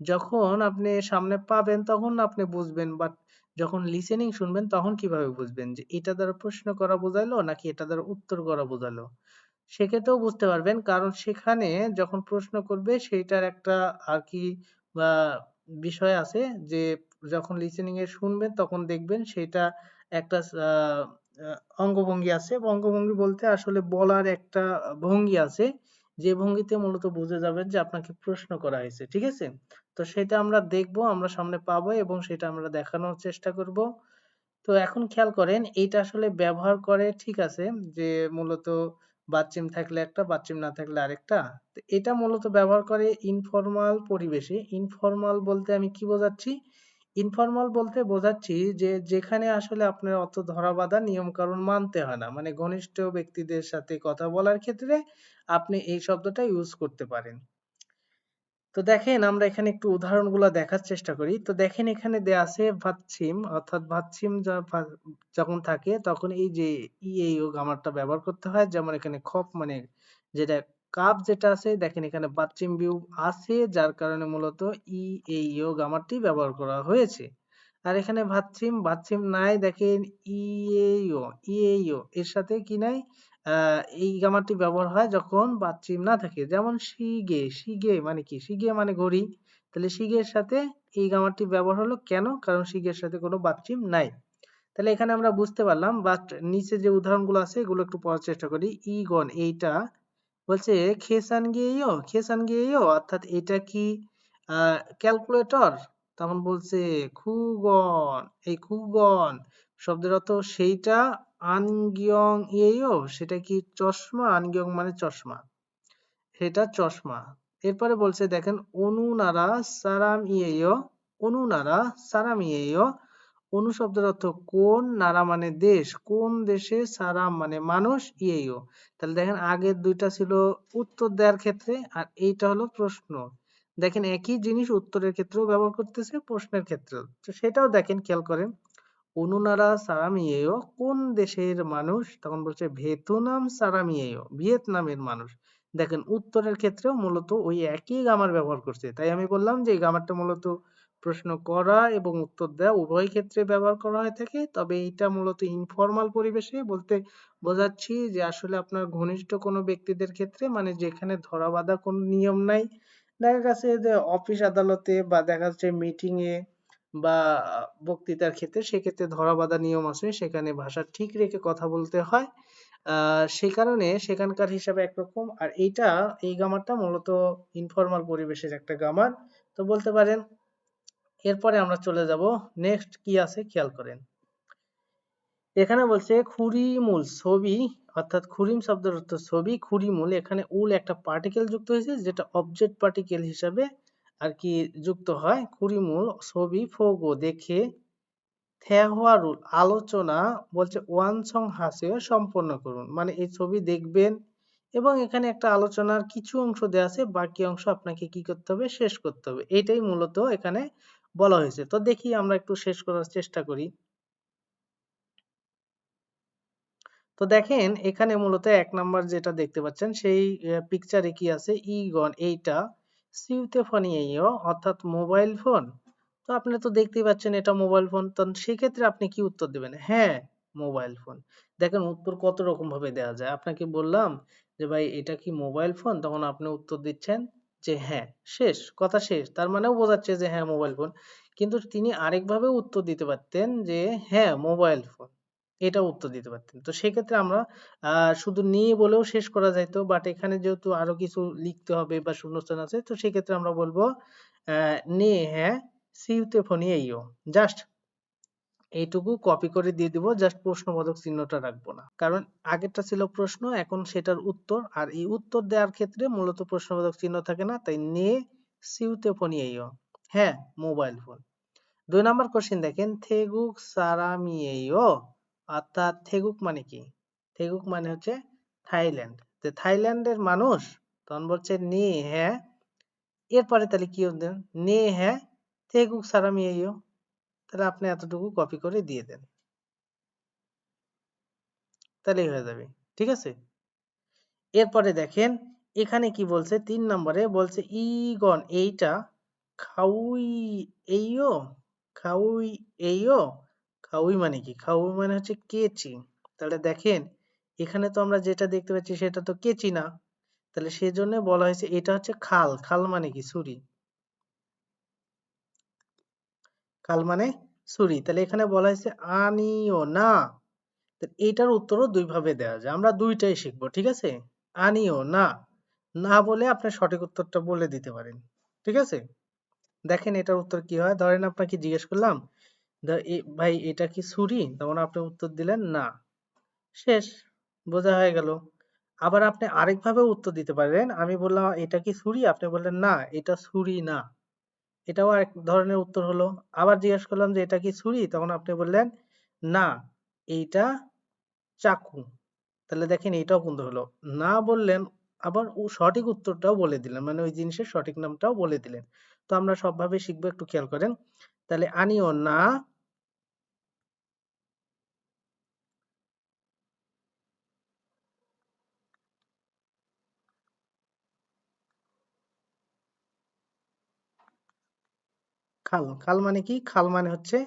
যখন আপনি সামনে পাবেন তখন আপনি বুঝবেন, বাট যখন লিসেনিং শুনবেন তখন কিভাবে বুঝবেন যে এটা দ্বারা প্রশ্ন করা বোঝাইলো নাকি এটা দ্বারা উত্তর করা বোঝালো? সেক্ষেত্রেও বুঝতে পারবেন, কারণ সেখানে যখন প্রশ্ন করবে সেইটার একটা আর কি বা বিষয় আছে, যে যখন লিসেনিং এ শুনবেন তখন দেখবেন সেটা একটা আহ, আহ, অঙ্গভঙ্গি আছে। অঙ্গভঙ্গি বলতে আসলে বলার একটা ভঙ্গি আছে, যে ভঙ্গিতে মূলত বুঝে যাবেন যে আপনাকে প্রশ্ন করা হয়েছে, ঠিক আছে? তো সেটা আমরা দেখবো, আমরা সামনে পাবো এবং সেটা আমরা দেখানোর চেষ্টা করব। তো এখন খেয়াল করেন এইটা আসলে ব্যবহার করে, ঠিক আছে, যে মূলত বাচ্চিম থাকলে একটা, বাচ্চিম না থাকলে আরেকটা। তো এটা মূলত ব্যবহার করে ইনফর্মাল পরিবেশে। ইনফর্মাল বলতে আমি কি বোঝাচ্ছি? ইনফর্মাল বলতে বোঝাচ্ছি যে যেখানে আসলে আপনার অত ধরাবাঁধা নিয়ম কানুন মানতে হয় না, মানে ঘনিষ্ঠ ব্যক্তিদের সাথে কথা বলার ক্ষেত্রে আপনি এই শব্দটা ইউজ করতে পারেন। তো দেখেন আমরা এখানে একটু উদাহরণগুলো দেখার চেষ্টা করি। তো দেখেন এখানে দেয়া আছে ভাচ্ছিম, অর্থাৎ ভাচ্ছিম যখন থাকে তখন এই যে ইএইও গ্রামারটা ব্যবহার করতে হয়। যেমন এখানে খপ মানে যেটা কাপ যেটা আছে, দেখেন এখানে বাচ্চিম বিউ আছে যার কারণে মূলত ইএইও গ্রামারটি ব্যবহার করা হয়েছে। আর এখানে ভাচ্ছিম ভাচ্ছিম নাই, দেখেন ইএইও ইএইও এর সাথে কি নাই, এই গ্রামারটি ব্যবহার হয় যখন বাচ্চিম না থাকে। যেমন শিগে, শিগে মানে কি? শিগে মানে ঘড়ি। তাহলে শিগের সাথে এই গ্রামারটি ব্যবহার হলো কেন? কারণ শিগের সাথে কোনো বাচ্চিম নাই। তাহলে এখানে আমরা বুঝতে পারলাম। বাট নিচে যে উদাহরণগুলো আছে এগুলো একটু পড়ার চেষ্টা করি। ইগন এইটা বলছে খেসান গেইও, খেসান গেইও, অর্থাৎ এটা কি ক্যালকুলেটর? তখন বলছে খুগন, এই খুগন শব্দের অর্থ সেইটা। আনগিয়ং ইয়েও সেটা কি চশমা? আনগিয়ং মানে চশমা, সেটা চশমা। এরপরে বলছে দেখেন অনুনারা সারাম ইয়েও, অনুনারা সারাম ইয়েও। অনু শব্দের অর্থ কোন, নারা মানে দেশ, কোন দেশে, সারাম মানে মানুষ, ইয়েও। তাহলে দেখেন আগের দুইটা ছিল উত্তর দেওয়ার ক্ষেত্রে আর এইটা হলো প্রশ্ন। দেখেন একই জিনিস উত্তরের ক্ষেত্রেও ব্যবহার করতেছে, প্রশ্নের ক্ষেত্রেও। তো সেটাও দেখেন খেয়াল করেন। অনুনারা সারামিয়েও কোন দেশের মানুষ? তখন বলছে ভিয়েতনাম সারামিয়েও, ভিয়েতনামের মানুষ। দেখেন উত্তরের ক্ষেত্রেও মূলত ওই একই গ্রামার ব্যবহার করছে। তাই আমি বললাম যে এই গ্রামারটা মূলত প্রশ্ন করা এবং উত্তর দেওয়া উভয় ক্ষেত্রে ব্যবহার করা হয়ে থাকে। তবে এটা মূলত ইনফর্মাল পরিবেশে বলতে বোঝাচ্ছি যে আসলে আপনার ঘনিষ্ঠ কোনো ব্যক্তিদের ক্ষেত্রে, মানে যেখানে ধরা বাঁধা কোনো নিয়ম নাই। দেখা গেছে যে অফিস আদালতে বা দেখা যাচ্ছে মিটিং এ বা বক্তৃতার ক্ষেত্রে, সেক্ষেত্রে ধরা বাঁধা নিয়ম আছে, সেখানে ভাষা ঠিক রেখে কথা বলতে হয়। সেই কারণে সেখানকার হিসাবে একরকম, আর এই গ্রামারটা মূলত ইনফর্মাল পরিবেশের একটা গ্রামার। তো বলতে পারেন। এরপরে আমরা চলে যাব, নেক্সট কি আছে খেয়াল করেন। এখানে বলছে খুরিমুল ছবি, অর্থাৎ খুরিম শব্দের অর্থ ছবি, খুরিমুল এখানে উল একটা পার্টিকেল যুক্ত হয়েছে, যেটা অবজেক্ট পার্টিকেল হিসাবে আর কি যুক্ত হয়। খুরিমুল ছবি ফোগো দেখে, থেহওয়ারুল আলোচনা বলছে ওয়ানসং হাসিও সম্পন্ন করুন, মানে এই ছবি দেখবেন এবং এখানে একটা আলোচনার কিছু অংশ দেওয়া আছে, বাকি অংশ আপনাকে কি করতে হবে, শেষ করতে হবে। এটাই মূলত এখানে বলা হয়েছে। তো দেখি আমরা একটু শেষ করার চেষ্টা করি। তো দেখেন এখানে মূলত ১ নাম্বার যেটা দেখতে পাচ্ছেন, সেই পিকচারে কি আছে, ইগন এইটা সিউতেফোনিয়েও অর্থাৎ মোবাইল ফোন। তো আপনি তো দেখতেই পাচ্ছেন এটা মোবাইল ফোন। তো সেক্ষেত্রে আপনি কি উত্তর দিবেন? হ্যাঁ, মোবাইল ফোন। দেখেন উত্তর কত রকম ভাবে দেওয়া যায়। আপনাকে বললাম যে ভাই এটা কি মোবাইল ফোন? তখন আপনি উত্তর দিচ্ছেন যে হ্যাঁ, শেষ, কথা শেষ। তার মানেও বোঝাচ্ছে যে হ্যাঁ মোবাইল ফোন। কিন্তু তিনি আরেকভাবেও উত্তর দিতে পারতেন যে হ্যাঁ মোবাইল ফোন। এটাও উত্তর দিতে পারতেন। তো সেক্ষেত্রে আমরা শুধু নিয়ে বলেও শেষ করা যাইত। বাট এখানে যেহেতু আরো কিছু লিখতে হবে বা শূন্যস্থান আছে, তো সেক্ষেত্রে আমরা বলবো নে হ্যাঁ সিউতে ফোনিয়েইও। জাস্ট এইটুকু কপি করে দিয়ে দিব, জাস্ট প্রশ্নবোধক চিহ্নটা রাখবো না। কারণ আগেরটা ছিল প্রশ্ন, এখন সেটার উত্তর, আর এই উত্তর দেওয়ার ক্ষেত্রে মূলত প্রশ্নবোধক চিহ্ন থাকে না, তাই নে সিউতে ফোনিয়েইও, হ্যাঁ মোবাইল ফোন। ২ নাম্বার কোশ্চেন দেখেন, থেগুক সারামিয়েইও, অর্থাৎ থেগুক মানে কি? থেগুক মানে হচ্ছে থাইল্যান্ড। তো থাইল্যান্ডের মানুষ, তখন বলছে নে হ্যাঁ, এরপরে তাহলে কি হবে? নে হ্যাঁ থেগুক সারামিয়েইও। তাহলে আপনি এতটুকু কপি করে দিয়ে দেন, তাহলেই হয়ে যাবে। ঠিক আছে? এরপরে দেখেন এখানে কি বলছে, ৩ নম্বরে বলছে ইগন এইটা খাউই এইও, খাউই এইও, খাউই মানে কি? খাউই মানে হচ্ছে কেচি। তাহলে দেখেন এখানে তো আমরা যেটা দেখতে পাচ্ছি সেটা তো কেচি না। তাহলে সেজন্য বলা হয়েছে এটা হচ্ছে খাল। খাল মানে কি? ছুরি। খাল মানে ছুরি। তাহলে এখানে বলা হয়েছে আনিও না। তো এইটার উত্তরও দুই ভাবে দেওয়া যায়। আমরা দুইটাই শিখবো। ঠিক আছে? আনিও না। না বলে আপনি সঠিক উত্তরটা বলে দিতে পারেন। ঠিক আছে? দেখেন এটার উত্তর কি হয়। ধরেন আপনাকে জিজ্ঞেস করলাম, ভাই এটা কি ছুরি? তখন আপনি উত্তর দিলেন না। শেষ। বোঝা হয়ে গেল। আবার আপনি আরেকভাবে উত্তর দিতে পারেন। আমি বললাম এটা কি ছুরি? আপনি বললেন না, এটা ছুরি না। এটাও আরেক ধরনের উত্তর হলো। আবার জিজ্ঞেস করলাম যে এটা কি ছুরি? তখন আপনি বললেন না, এইটা চাকু। তাহলে দেখেন এটাও কিন্তু হলো। না বললেন, আবার ও সঠিক উত্তরটাও বলে দিলেন। মানে ওই জিনিসের সঠিক নামটাও বলে দিলেন। তো আমরা সবভাবে শিখবো, একটু খেয়াল করেন। তাহলে আনিও না খাল। খাল মানে কি? খাল মানে হচ্ছে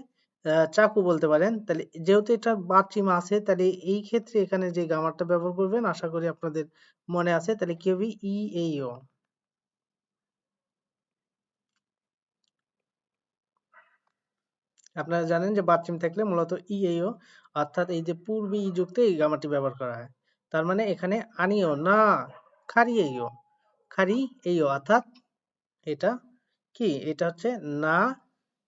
চাকু বলতে পারেন। তাহলে যেহেতু এটা বাচিম আছে, তাহলে এই ক্ষেত্রে এখানে যে গ্রামারটা ব্যবহার করবেন আশা করি আপনাদের মনে আছে। তাহলে কি হবে? ই এই ও। আপনারা জানেন যে বাচিম থাকলে মূলত ই এই ও, অর্থাৎ এই যে পূর্বে ই যুক্ত এই গ্রামারটি ব্যবহার করা হয়। তার মানে এখানে আনিও না খারি এই ও, খারি এই ও, অর্থাৎ এটা কি? এটা হচ্ছে না,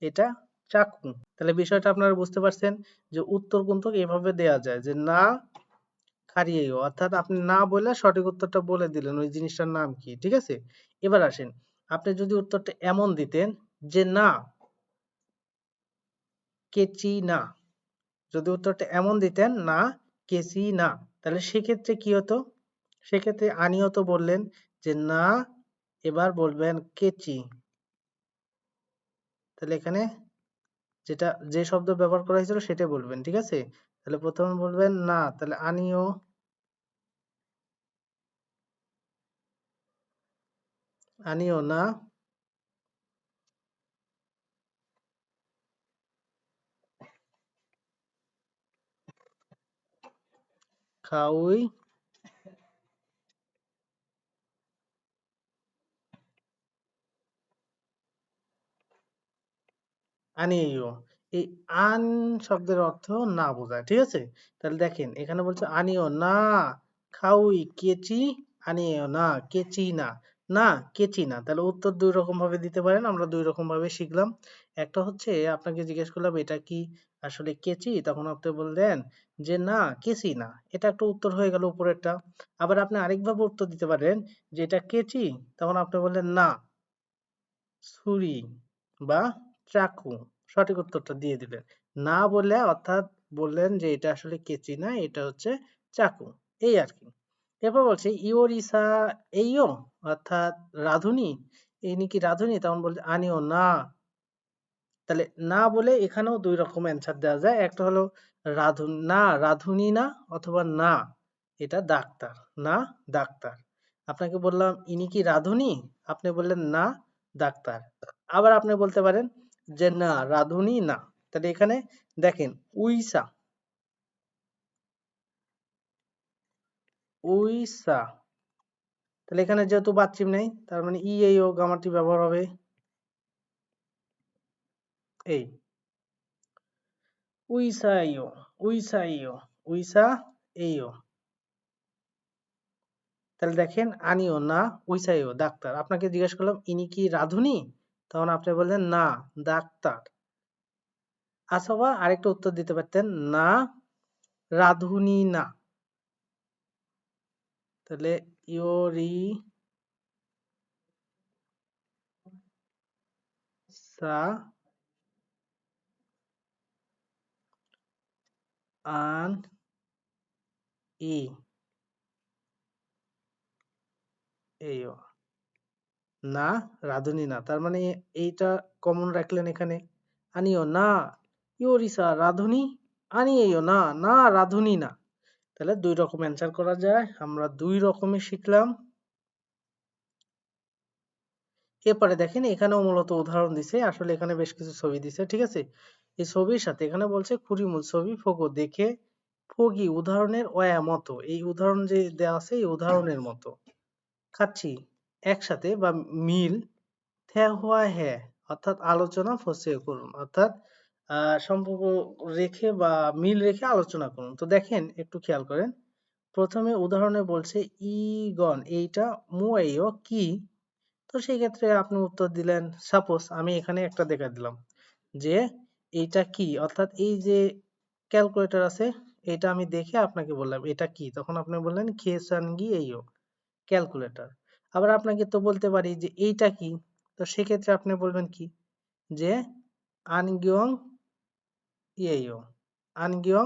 এটা চাকু। তাহলে বিষয়টা আপনারা বুঝতে পারছেন যে উত্তর কিন্তু এভাবে দেয়া যায় যে না খারিয়েও, অর্থাৎ আপনি না বলে সঠিক উত্তরটা বলে দিলেন ওই জিনিসটার নাম কি। ঠিক আছে? এবার আসেন, আপনি যদি উত্তরটা এমন দিতেন যে না কেচি না, যদি উত্তরটা এমন দিতেন না কেচি না, তাহলে সেক্ষেত্রে কি হতো? সেক্ষেত্রে আনিয়ত বললেন যে না, এবার বলবেন কেচি। তাহলে এখানে যেটা যে শব্দ ব্যবহার করা হয়েছিল সেটাই বলবেন, ঠিক আছে? তাহলে প্রথমে বলবেন না, তাহলে আনিও, আনিও না খাউই আনিও। এই আন শব্দের অর্থ না বোঝায়, ঠিক আছে? তাহলে দেখেন এখানে বলছে আনিও না খাউই কেচি, আনিও না কেচি না, না কেচি না। তাহলে উত্তর দুই রকম ভাবে দিতে পারেন, আমরা দুই রকম ভাবে শিখলাম। একটা হচ্ছে আপনাকে জিজ্ঞেস করলাম এটা কি আসলে কেচি, তখন আপনি বললেন যে না কেচি না, এটা একটা উত্তর হয়ে গেল উপরেরটা। আবার আপনি আরেকভাবে উত্তর দিতে পারেন যে এটা কেচি, তখন আপনি বললেন না ছুরি বা চাকু, সঠিক উত্তরটা দিয়ে দিলেন। না বলে অর্থাৎ বললেন যে এটা আসলে কেচি না, এটা হচ্ছে চাকু, এই আর কি। এরপর বলছে ইওরিসা এইও, অর্থাৎ রাধুনি, ইনি কি রাধুনি, তখন বলছে আনিও না। তাহলে না বলে এখানেও দুই রকম অ্যান্সার দেওয়া যায়, একটা হলো না রাধুনি না, অথবা না এটা ডাক্তার, না ডাক্তার। আপনাকে বললাম ইনি কি রাধুনি, আপনি বললেন না ডাক্তার। আবার আপনি বলতে পারেন যে না রাধুনি না। তাহলে এখানে দেখেন উইসা, উইসা, তাহলে এখানে যেহেতু বাচ্চিম নেই, তার মানে ই এই ও গ্রামারটি ব্যবহার হবে এই উইসা ইও, উইসা ইও, উইসা এইও। তাহলে দেখেন আনিও না উইসাইও ডাক্তার। আপনাকে জিজ্ঞেস করলাম ইনি কি রাধুনি, তখন আপনি বললেন না ডাক্তার। অথবা আরেকটা উত্তর দিতে পারতেন না রাধুনি না। তাহলে ইয়োরি সা আন ই এইও, না রাধুনি না। তার মানে এইটা কমন রাখলেন এখানে। আনিও না ইয়োরিসা রাধুনি, আনিও না না রাধুনি না। তাহলে দুই রকম অ্যান্সার করা যায়, আমরা দুই রকমই শিখলাম। এরপরে দেখেন এখানেও মূলত উদাহরণ দিছে, আসলে এখানে বেশ কিছু ছবি দিছে, ঠিক আছে? এই ছবির সাথে এখানে বলছে কুড়িমূল ছবি ফোকো দেখে ফগি উদাহরণের অয়া মতো, এই উদাহরণ যে দেওয়া আছে এই উদাহরণের মতো খাচ্ছি একসাথে বা মিল থে হুয়া হ্যাঁ, অর্থাৎ আলোচনা ফসে করুন, অর্থাৎ সম্পর্ক রেখে বা মিল রেখে আলোচনা করুন। তো দেখেন একটু খেয়াল করেন, প্রথমে উদাহরণে বলছে ইগন এইটা মুয়াইও কি, তো সেই ক্ষেত্রে আপনি উত্তর দিলেন, সাপোজ আমি এখানে একটা দেখা দিলাম যে এইটা কি, অর্থাৎ এই যে ক্যালকুলেটর আছে এটা আমি দেখে আপনাকে বললাম এটা কি, তখন আপনি বললেন খেসানগি এইও ক্যালকুলেটর। আবার আপনাকে তো বলতে পারি যে এইটা কি, তো সেক্ষেত্রে আপনি বলবেন কি যে আনগিয়ং ইয়েইও, আনগিয়ং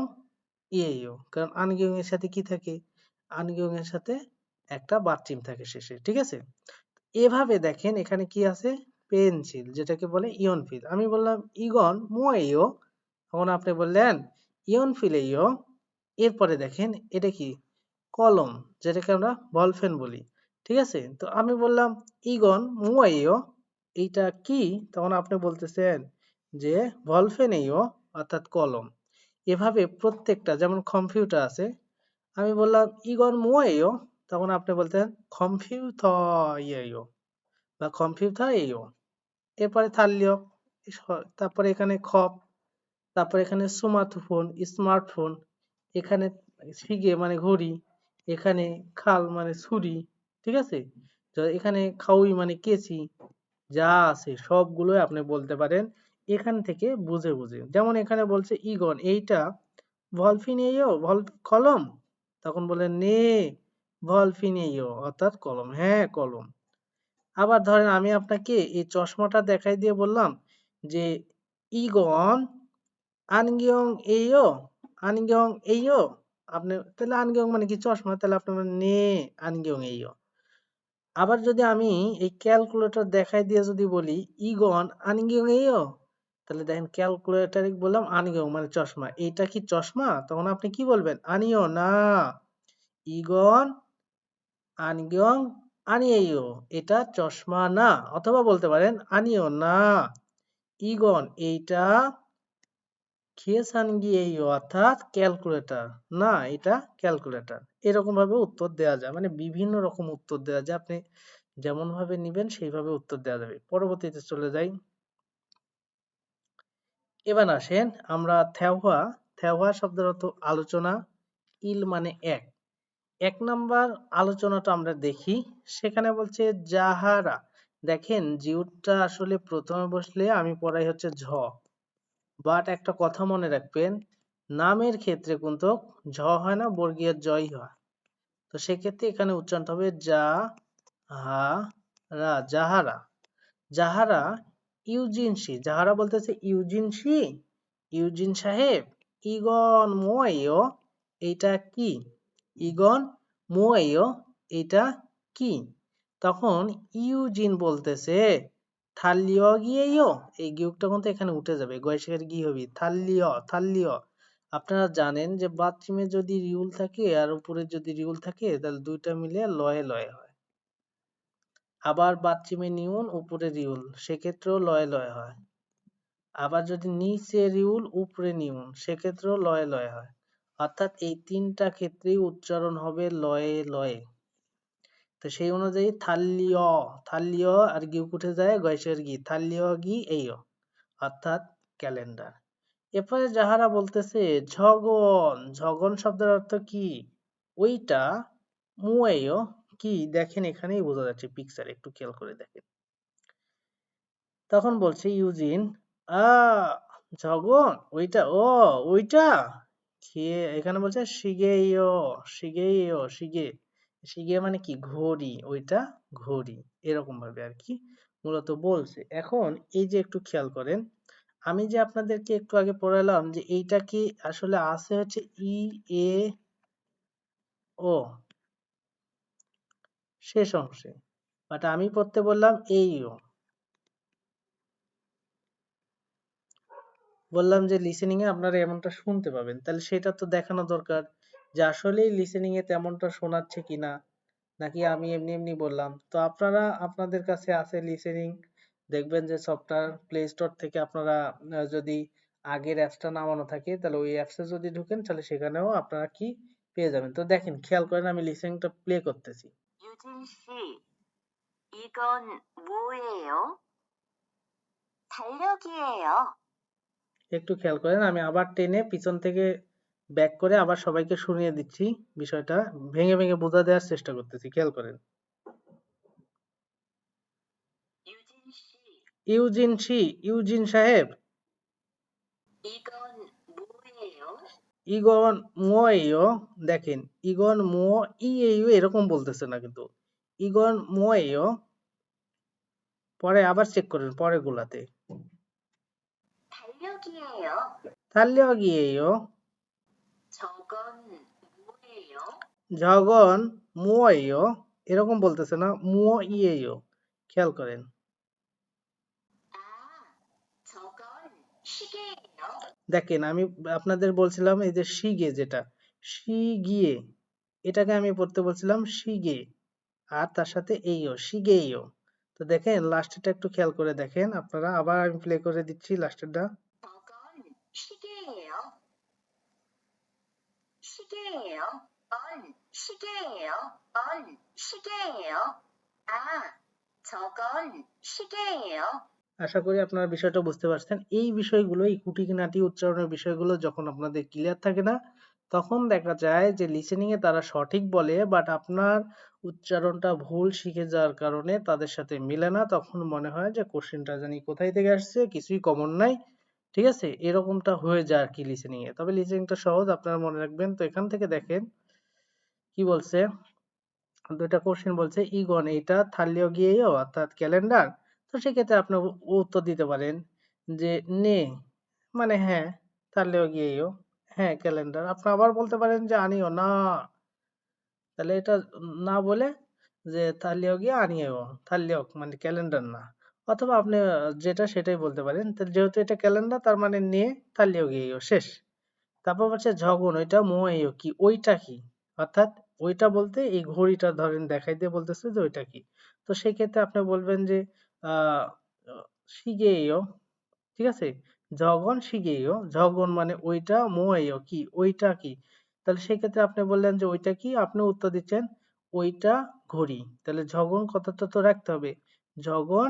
ইয়েইও, কারণ আনগিয়ং এর সাথে কি থাকে, আনগিয়ং এর সাথে একটা বাচ্চিম থাকে শেষে, ঠিক আছে? এভাবে দেখেন এখানে কি আছে পেন্সিল, যেটাকে বলে ইয়ন ফিল। আমি বললাম ইগন মুয়াইও, তখন আপনি বললেন ইয়ন ফিলেইও। এরপরে দেখেন এটা কি কলম, যেটাকে আমরা বল পেন বলি, ঠিক আছে? তো আমি বললাম ইগন মুয়াইও এইটা কি, তখন আপনি বলতেছেন যে বল পেনেইও, অর্থাৎ কলম। এভাবে প্রত্যেকটা, যেমন কম্পিউটার আছে, আমি বললাম ইগন মুয়াইও, তখন আপনি বলতেন কম্পিউটার বা কম্পিউটার এইও। এরপরে থাকলো তারপরে এখানে খপ, তারপরে এখানে স্মার্টফোন, স্মার্টফোন, এখানে সিগে মানে ঘড়ি, এখানে খাল মানে ছুরি, ঠিক আছে? তো এখানে খাউই মানে কেচি, যা আছে সবগুলোই আপনি বলতে পারেন এখান থেকে বুঝে বুঝে। যেমন এখানে বলছে ইগন এইটা ভলফিনেইও কলম, তখন বলে নে ভলফিনেইও, অর্থাৎ কলম, হ্যাঁ কলম। আবার ধরেন আমি আপনাকে এই চশমাটা দেখাই দিয়ে বললাম যে ইগন আনগিয়ং এইও, আনগিয়ং এইও, আপনি তাহলে আনগিয়ং মানে কি চশমা, তাহলে আপনি বলবেন নে আনগিয়ং এইও। আবার যদি আমি এই ক্যালকুলেটর দেখাই দিয়ে যদি বলি ইগন আনগিয়ং এইও, তাহলে দেখেন ক্যালকুলেটর বললাম আনিও মানে চশমা, এইটা কি চশমা? তখন আপনি কি বলবেন? আনিও না, ইগন আনগিয়ং আনিয়েও, এটা চশমা না। অথবা বলতে পারেন আনিও না, ইগন এইটা খেসানগিয়েও অর্থাৎ ক্যালকুলেটর না, এটা ক্যালকুলেটর। এরকম ভাবে উত্তর দেওয়া যায়, মানে বিভিন্ন রকম উত্তর দেওয়া যায়, আপনি যেমন ভাবে নিবেন সেইভাবে উত্তর দেওয়া যাবে। পরবর্তীতে চলে যাই। এবার আসেন আমরা থেওয়া, থেওয়া শব্দের অর্থ আলোচনা, ইল মানে এক। এক নাম্বার আলোচনাটা আমরা দেখি, সেখানে বলছে যাহারা। দেখেন জিউটটা আসলে প্রথমে বসলে আমি পড়াই হচ্ছে ঝ, বাট একটা কথা মনে রাখবেন, নামের ক্ষেত্রে কিন্তু ঝ হয় না, বর্গীয় জয় হয়। তো সেক্ষেত্রে এখানে উচ্চারণ হবে যা হা রা, যাহারা। যাহারা ইউজিনসি, যাহারা বলতেছে ইউজিনসি, ইউজিন সাহেব, ইগন মোয়েও, এইটা কি? ইগন মোয়েও, এটা কি? তখন ইউজিন বলতেছে থালিও গিয়েও, এই গিয়োগটা কিন্তু এখানে উঠে যাবে, গয়েশের গি হবে থালিও, থালিও। আপনারা জানেন যে বাথরুমে যদি রিউল থাকে আর উপরে যদি রিউল থাকে তাহলে দুইটা মিলে লয়ে লয়ে হয়। আবার বাথরুমে নিউন উপরে রিউল, সেক্ষেত্রেও লয়ে লয়ে হয়। আবার যদি নিচে রিউল উপরে নিউন, সেক্ষেত্রেও লয়ে লয়ে হয়। অর্থাৎ এই তিনটা ক্ষেত্রেই উচ্চারণ হবে লয়ে লয়ে। তো সেই অনুযায়ী থাল্লিয়, থাল্লিয় আর গিউ উঠে যায় গয়েশের গি, থাল্লিয় গি এইও, অর্থাৎ ক্যালেন্ডার। এরপরে যাহারা বলতেছে ঝগন, ঝগন শব্দের অর্থ কি? ওইটা মুয়েও কি? দেখেন এখানেই বোঝা যাচ্ছে পিকচার, একটু খেয়াল করে দেখেন। তখন বলছে ইউজিন, আ ঝগন ওইটা, ও ওইটা খেয়ে, এখানে বলছে শিগেইও, শিগেইও, শিগে, শিগে মানে কি? ঘড়ি, ওইটা ঘড়ি, এরকম ভাবে আর কি মূলত বলছে। এখন এই যে একটু খেয়াল করেন, আমি যে আপনাদেরকে একটু আগে পড়ালাম যে এইটা কি আসলে আছে হচ্ছে ই এ ও শেষ অংশে, বাট আমি পড়তে বললাম এই ও। বললাম যে লিসেনিং এ আপনারা এমনটা শুনতে পাবেন, তাহলে সেটা তো দেখানো দরকার যে আসলেই লিসেনিং এ তেমনটা শোনাচ্ছে কিনা, নাকি আমি এমনি এমনি বললাম। তো আপনারা, আপনাদের কাছে আছে লিসেনিং, দেখবেন যে সফটওয়্যার প্লে স্টোর থেকে আপনারা যদি আগের অ্যাপসটা নামানো থাকে তাহলে ওই অ্যাপসে যদি ঢুকেন তাহলে সেখানেও আপনারা কি পেয়ে যাবেন। তো দেখেন খেয়াল করেন, আমি লিসেনিংটা প্লে করতেছি। 유진 씨, 이건 뭐예요? 달력이에요. একটু খেয়াল করেন, আমি আবার টেনে পিছন থেকে ব্যাক করে আবার সবাইকে শুনিয়ে দিচ্ছি, বিষয়টা ভেঙে ভেঙে বোঝা দেওয়ার চেষ্টা করতেছি, খেয়াল করেন। ইউজিন শি, ইউজিন সাহেব, ইগন মোয়েও, দেখেন ইগন মো ইয়েও এরকম বলতেছে না কিন্তু, ইগন মোয়েও। পরে আবার চেক করেন পরের গুলাতে, 달력이에요. 저건 뭐예요? এরকম বলতেছে না, 뭐이에요, খেয়াল করেন। দেখেন আমি আপনাদের বলছিলাম এই যে শিগে, যেটা শিগিয়ে, এটাকে আমি পড়তে বলছিলাম শিগে, আর তার সাথে এইও, শিগেইও। তো দেখেন লাস্টেরটা একটু খেয়াল করে দেখেন আপনারা, আবার আমি প্লে করে দিচ্ছি লাস্টেরটা। 시계예요. 시계예요. 시계예요. 아, 저건 시계예요. আশা করি আপনারা বিষয়টা বুঝতে পারছেন। এই বিষয়গুলো, এই খুঁটিনাটি উচ্চারণের বিষয়গুলো যখন আপনাদের ক্লিয়ার থাকে না, তখন দেখা যায় যে লিসেনিং এ তারা সঠিক বলে, বাট আপনার উচ্চারণটা ভুল শিখে যাওয়ার কারণে তাদের সাথে মিলে না। তখন মনে হয় যে কোশ্চেনটা জানি কোথায় থেকে আসছে, কিছুই কমন নাই। ঠিক আছে, এরকমটা হয়ে যায় আর কি লিসেনিং এ। তবে লিসেনিংটা সহজ, আপনারা মনে রাখবেন। তো এখান থেকে দেখেন কি বলছে, দুইটা কোশ্চেন বলছে ইগন এইটা থালিও গিয়েও অর্থাৎ ক্যালেন্ডার। তো সেক্ষেত্রে আপনি উত্তর দিতে পারেন যে নে মানে হ্যাঁ, থালিও গিয়েও হ্যাঁ ক্যালেন্ডার। আপনি আবার বলতে পারেন যে আনিও না, তাহলে এটা না বলে যে থালিও গিয়ে আনিও, থালিও মানে ক্যালেন্ডার না। অথবা আপনি যেটা সেটাই বলতে পারেন। তো যেহেতু এটা ক্যালেন্ডার তার মানে নে তালিও গেইও শেষ। তারপর হচ্ছে ঝগন ওইটা মোয়াইও কি ওইটা কি? অর্থাৎ ওইটা বলতে এই ঘড়িটা ধরেন দেখাই দিয়ে বলতেছে যে ওইটা কি? তো সেক্ষেত্রে আপনি বলবেন যে আহ শিগেইও, ঠিক আছে? জগন শিগেইও, জগন মানে ওইটা, মোয়াইও কি ওইটা কি? তাহলে সেক্ষেত্রে আপনি বললেন যে ওইটা কি? আপনি উত্তর দিচ্ছেন ওইটা ঘড়ি। তাহলে জগন কথাটা তো রাখতে হবে। জগন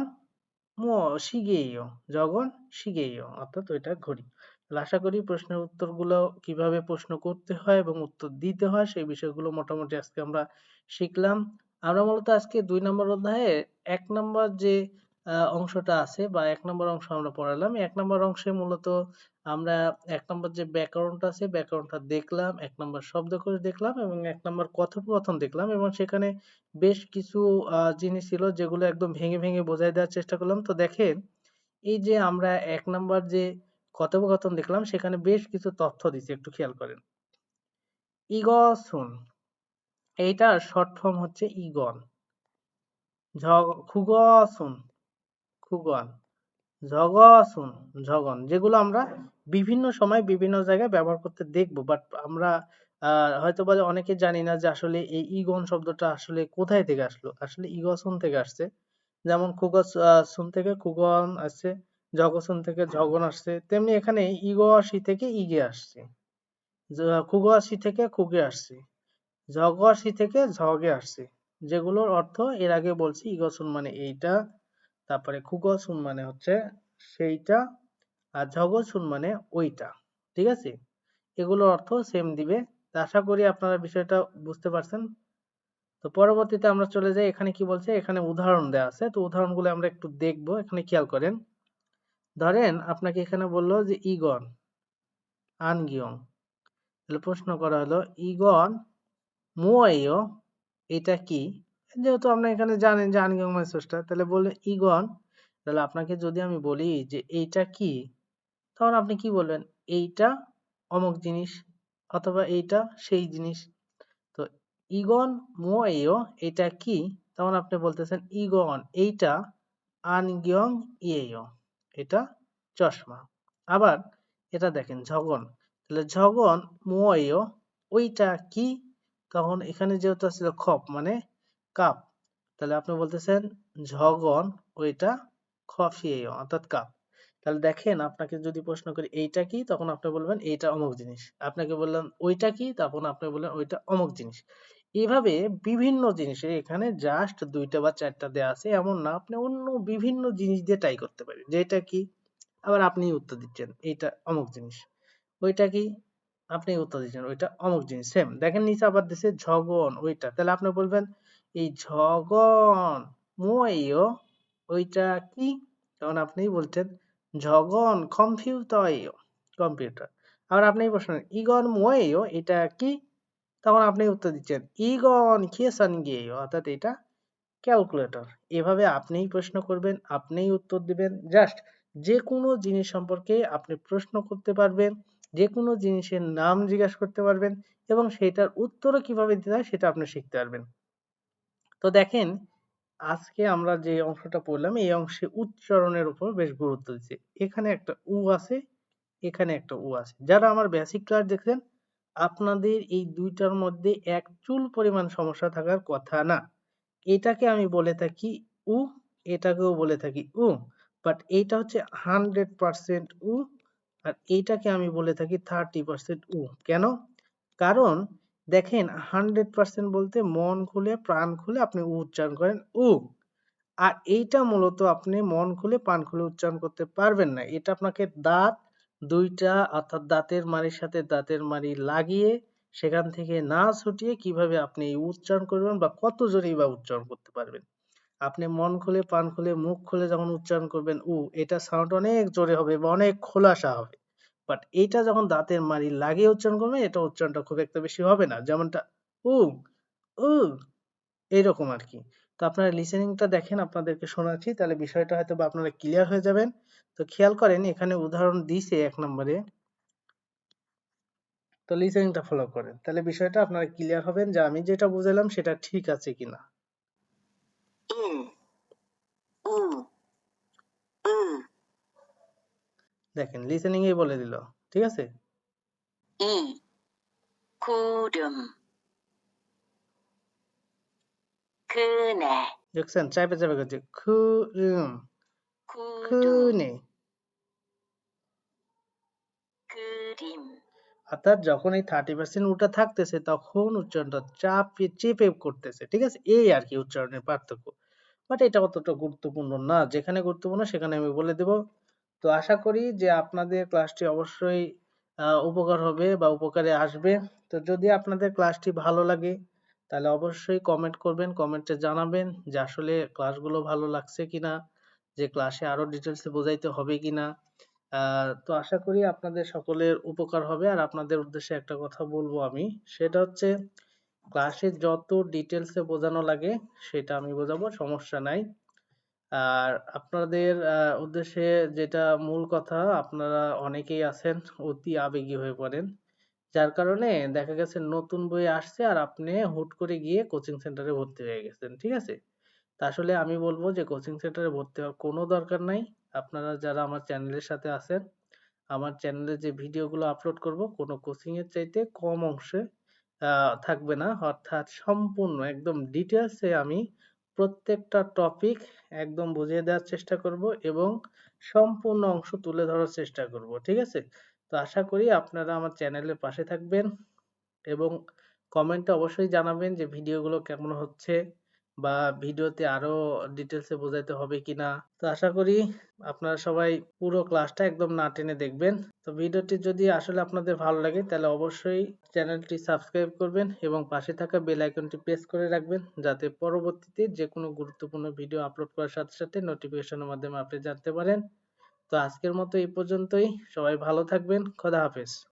মো শিগেইও, জগন শিগেইও, অর্থাৎ ওইটা ঘড়ি। তাহলে আশা করি প্রশ্নের উত্তরগুলো কিভাবে প্রশ্ন করতে হয় এবং উত্তর দিতে হয় সেই বিষয়গুলো মোটামুটি আজকে আমরা শিখলাম। আমরা মূলত আজকে ২ নম্বর অধ্যায়ে ১ নম্বর যে অংশটা আছে বা ১ নম্বর অংশ আমরা পড়ালাম। ১ নম্বর অংশে মূলত আমরা ১ নম্বর যে ব্যাকরণটা আছে ব্যাকরণটা দেখলাম, ১ নম্বর শব্দকোষ দেখলাম এবং ১ নম্বর কথোপকথন দেখলাম এবং সেখানে বেশ কিছু জিনিস ছিল যেগুলো একদম ভেঙে, ভেঙে বোঝায় দেওয়ার চেষ্টা করলাম। তো দেখেন, এই যে আমরা ১ নাম্বার যে কথোপকথন দেখলাম সেখানে বেশ কিছু তথ্য দিছে, একটু খেয়াল করেন। ইগসুন, এইটার শর্ট ফর্ম হচ্ছে ইগন। খুগসুন, খুগন। ঝগসুন, ঝগন। যেগুলো আমরা বিভিন্ন সময় বিভিন্ন জায়গায় ব্যবহার করতে দেখবো। বাট আমরা হয়তোবা অনেকে জানি না যে আসলে এই ইগন শব্দটা আসলে কোথায় থেকে আসলো। আসলে ইগসুন থেকে আসছে। যেমন সুন থেকে কুগন আসছে, জগসুন থেকে জগন আসছে, তেমনি এখানে ইগোয়াশি থেকে ইগে আসছে, খুগোয়াশি থেকে খুগে আসছে, জগোয়াশি থেকে ঝগে আসছে, যেগুলোর অর্থ এর আগে বলছি ইগসুন মানে এইটা, তারপরে খুগসুন মানে হচ্ছে সেইটা, আর ঝগসুন মানে ওইটা। ঠিক আছে, এগুলোর অর্থ সেম দিবে। তা আশা করি আপনারা বিষয়টা বুঝতে পারছেন। তো পরবর্তীতে আমরা চলে যাই, এখানে কি বলছে, এখানে উদাহরণ দেওয়া আছে, তো উদাহরণগুলো আমরা একটু দেখবো। এখানে খেয়াল করেন, ধরেন আপনাকে এখানে বললো যে ইগন আনগিয়ং, তাহলে প্রশ্ন করা হলো ইগন মুয়াইও, এটা কি? যেহেতু আপনি এখানে জানেন যে আনগিয়ং মানে স্রষ্টা, তাহলে বললেন ইগন, তাহলে আপনাকে যদি আমি বলি যে এইটা কি, তখন আপনি কি বলবেন? এইটা অমুক জিনিস, অথবা এইটা সেই জিনিস। তো ইগন মুয়াইও এটা কি, তখন আপনি বলতেছেন ইগন এইটা আনগিয়ং ইয়েও, এটা চশমা। আবার এটা দেখেন ঝগন, তাহলে ঝগন মুয়াইও ওইটা কি, তখন এখানে যেহেতু ছিল খপ মানে কাপ, তাহলে আপনি বলতেছেন ঝগন ওইটা খফিয়েও, অর্থাৎ কাপ। তাহলে দেখেন, আপনাকে যদি প্রশ্ন করি এইটা কি, তখন আপনি বলবেন এইটা অমুক জিনিস। আপনাকে বললাম ওইটা কি, তখন আপনি বললেন ওইটা অমুক জিনিস। এভাবে বিভিন্ন জিনিসে, এখানে জাস্ট ২টা বা ৪টা দেয়া আছে এমন না, আপনি অন্য বিভিন্ন জিনিস দিয়ে ট্রাই করতে পারেন যে এটা কি, আবার আপনি উত্তর দিচ্ছেন এইটা অমুক জিনিস। ওইটা কি, আপনি উত্তর দিচ্ছেন ওইটা অমুক জিনিস। সেম দেখেন নিচে আবার দিছে ঝগন ওইটা, তাহলে আপনি বলবেন এই ঝগন মুয়াইও ওইটা কি, তখন আপনি বলছেন ঝগন কম্পিউটার, কম্পিউটার। আবার আপনি প্রশ্ন ইগন মুয়াইও এটা কি, তখন আপনি উত্তর দিচ্ছেন ইগন কিয়েসান গেও, অর্থাৎ এটা ক্যালকুলেটর। এভাবে আপনিই প্রশ্ন করবেন, আপনিই উত্তর দিবেন। জাস্ট যে কোনো জিনিস সম্পর্কে আপনি প্রশ্ন করতে পারবেন, যে কোনো জিনিসের নাম জিজ্ঞাসা করতে পারবেন এবং সেটার উত্তরও কিভাবে দিতে হয় সেটা আপনি শিখতে পারবেন। তো দেখেন, আজকে আমরা যে অংশটা পড়লাম এই অংশে উচ্চারণের উপর বেশ গুরুত্ব দিচ্ছি। এখানে একটা উ আছে, এখানে একটা উ আছে। যারা আমার বেসিক ক্লাস দেখছেন, আপনাদের এই দুইটার মধ্যে এক চুল পরিমাণ সমস্যা থাকার কথা না। এটাকে আমি বলে থাকি উ, এটাকেও বলে থাকি উ, বাট এইটা হচ্ছে 100% উ, আর এইটাকে আমি বলে থাকি 30% উ। কেন? কারণ দেখেন, 100% বলতে মন খুলে প্রাণ খুলে আপনি উ উচ্চারণ করেন উ, আর এইটা মূলত আপনি মন খুলে প্রাণ খুলে উচ্চারণ করতে পারবেন না। এটা আপনাকে দাঁত দুইটা, অর্থাৎ দাঁতের মাড়ির সাথে দাঁতের মাড়ি লাগিয়ে সেখান থেকে না ছুটিয়ে কিভাবে আপনি এই উচ্চারণ করবেন বা কত জোরেই বা উচ্চারণ করতে পারবেন। আপনি মন খুলে প্রাণ খুলে মুখ খুলে যখন উচ্চারণ করবেন উ, এটা সাউন্ড অনেক জোরে হবে বা অনেক খোলাসা হবে। বাট এইটা যখন দাঁতের মাড়ি লাগিয়ে উচ্চারণ করবেন, এটা উচ্চারণটা খুব একটা বেশি হবে না, যেমনটা উ, উ, এইরকম আরকি। তো আপনারা লিসেনিংটা দেখেন, আপনাদেরকে শোনাচ্ছি, তাহলে বিষয়টা হয়তোবা আপনারা ক্লিয়ার হয়ে যাবেন। তো খেয়াল করেন, এখানে উদাহরণ দিছে ১ নম্বরে। তো লিসেনিংটা ফলো করেন। তাহলে বিষয়টা আপনারা ক্লিয়ার হবেন যে আমি যেটা বুঝালাম সেটা ঠিক আছে কিনা। উ, উ, দেখেন লিসেনিং এই বলে দিল, ঠিক আছে? 이 구름 그네 দেখছেন চাপে চাপে করছে খুরুম 구두 খুনে। 그림 অর্থাৎ যখন এই 30% উল্টা থাকতেছে তখন উচ্চারণটা চাপে চেপে করতেছে, ঠিক আছে? এই আর কি উচ্চারণের পার্থক্য। বাট এটা অতটা গুরুত্বপূর্ণ না, যেখানে গুরুত্বপূর্ণ সেখানে আমি বলে দেব। তো আশা করি যে আপনাদের ক্লাসটি অবশ্যই উপকার হবে বা উপকারে আসবে। তো যদি আপনাদের ক্লাসটি ভালো লাগে তাহলে অবশ্যই কমেন্ট করবেন, কমেন্টে জানাবেন যে আসলে ক্লাসগুলো ভালো লাগছে কিনা, যে ক্লাসে আরো ডিটেলসে বোঝাইতে হবে কিনা। তো আশা করি আপনাদের সকলের উপকার হবে। আর আপনাদের উদ্দেশ্যে একটা কথা বলবো আমি, সেটা হচ্ছে ক্লাসে যত ডিটেলসে বোঝানো লাগে সেটা আমি বোঝাবো, সমস্যা নাই। আর আপনাদের উদ্দেশ্যে যেটা মূল কথা, আপনারা অনেকেই আছেন অতি আবেগী হয়ে পড়েন। যার কারণে দেখা গেছে নতুন বই আসছে আর আপনি হুট করে গিয়ে কোচিং সেন্টারে ভর্তি হয়ে গেছেন, ঠিক আছে? তা আসলে আমি বলবো যে কোচিং সেন্টারে ভর্তি হওয়ার কোনো দরকার নাই। আপনারা যারা আমার চ্যানেলের সাথে আছেন, আমার চ্যানেলে যে ভিডিওগুলো আপলোড করব কোনো কোচিং এর চাইতে কম অংশে থাকবে না, অর্থাৎ সম্পূর্ণ একদম ডিটেলসে আমি প্রত্যেকটা টপিক একদম বুঝিয়ে দেওয়ার চেষ্টা করব এবং সম্পূর্ণ অংশ তুলে ধরার চেষ্টা করব, ঠিক আছে? তো আশা করি আপনারা আমার চ্যানেলের পাশে থাকবেন এবং কমেন্টে অবশ্যই জানাবেন যে ভিডিওগুলো কেমন হচ্ছে বা ভিডিওতে আরো ডিটেলসে বোঝাইতে হবে কিনা। তো আশা করি আপনারা সবাই পুরো ক্লাসটা একদম না টেনে দেখবেন। তো ভিডিওটি যদি আসলে আপনাদের ভালো লাগে তাহলে অবশ্যই চ্যানেলটি সাবস্ক্রাইব করবেন এবং পাশে থাকা বেল আইকনটি প্রেস করে রাখবেন, যাতে পরবর্তীতে যে কোনো গুরুত্বপূর্ণ ভিডিও আপলোড করার সাথে সাথে নোটিফিকেশনের মাধ্যমে আপনি জানতে পারেন। তো আজকের মতো এই পর্যন্তই। সবাই ভালো থাকবেন। খোদা হাফেজ।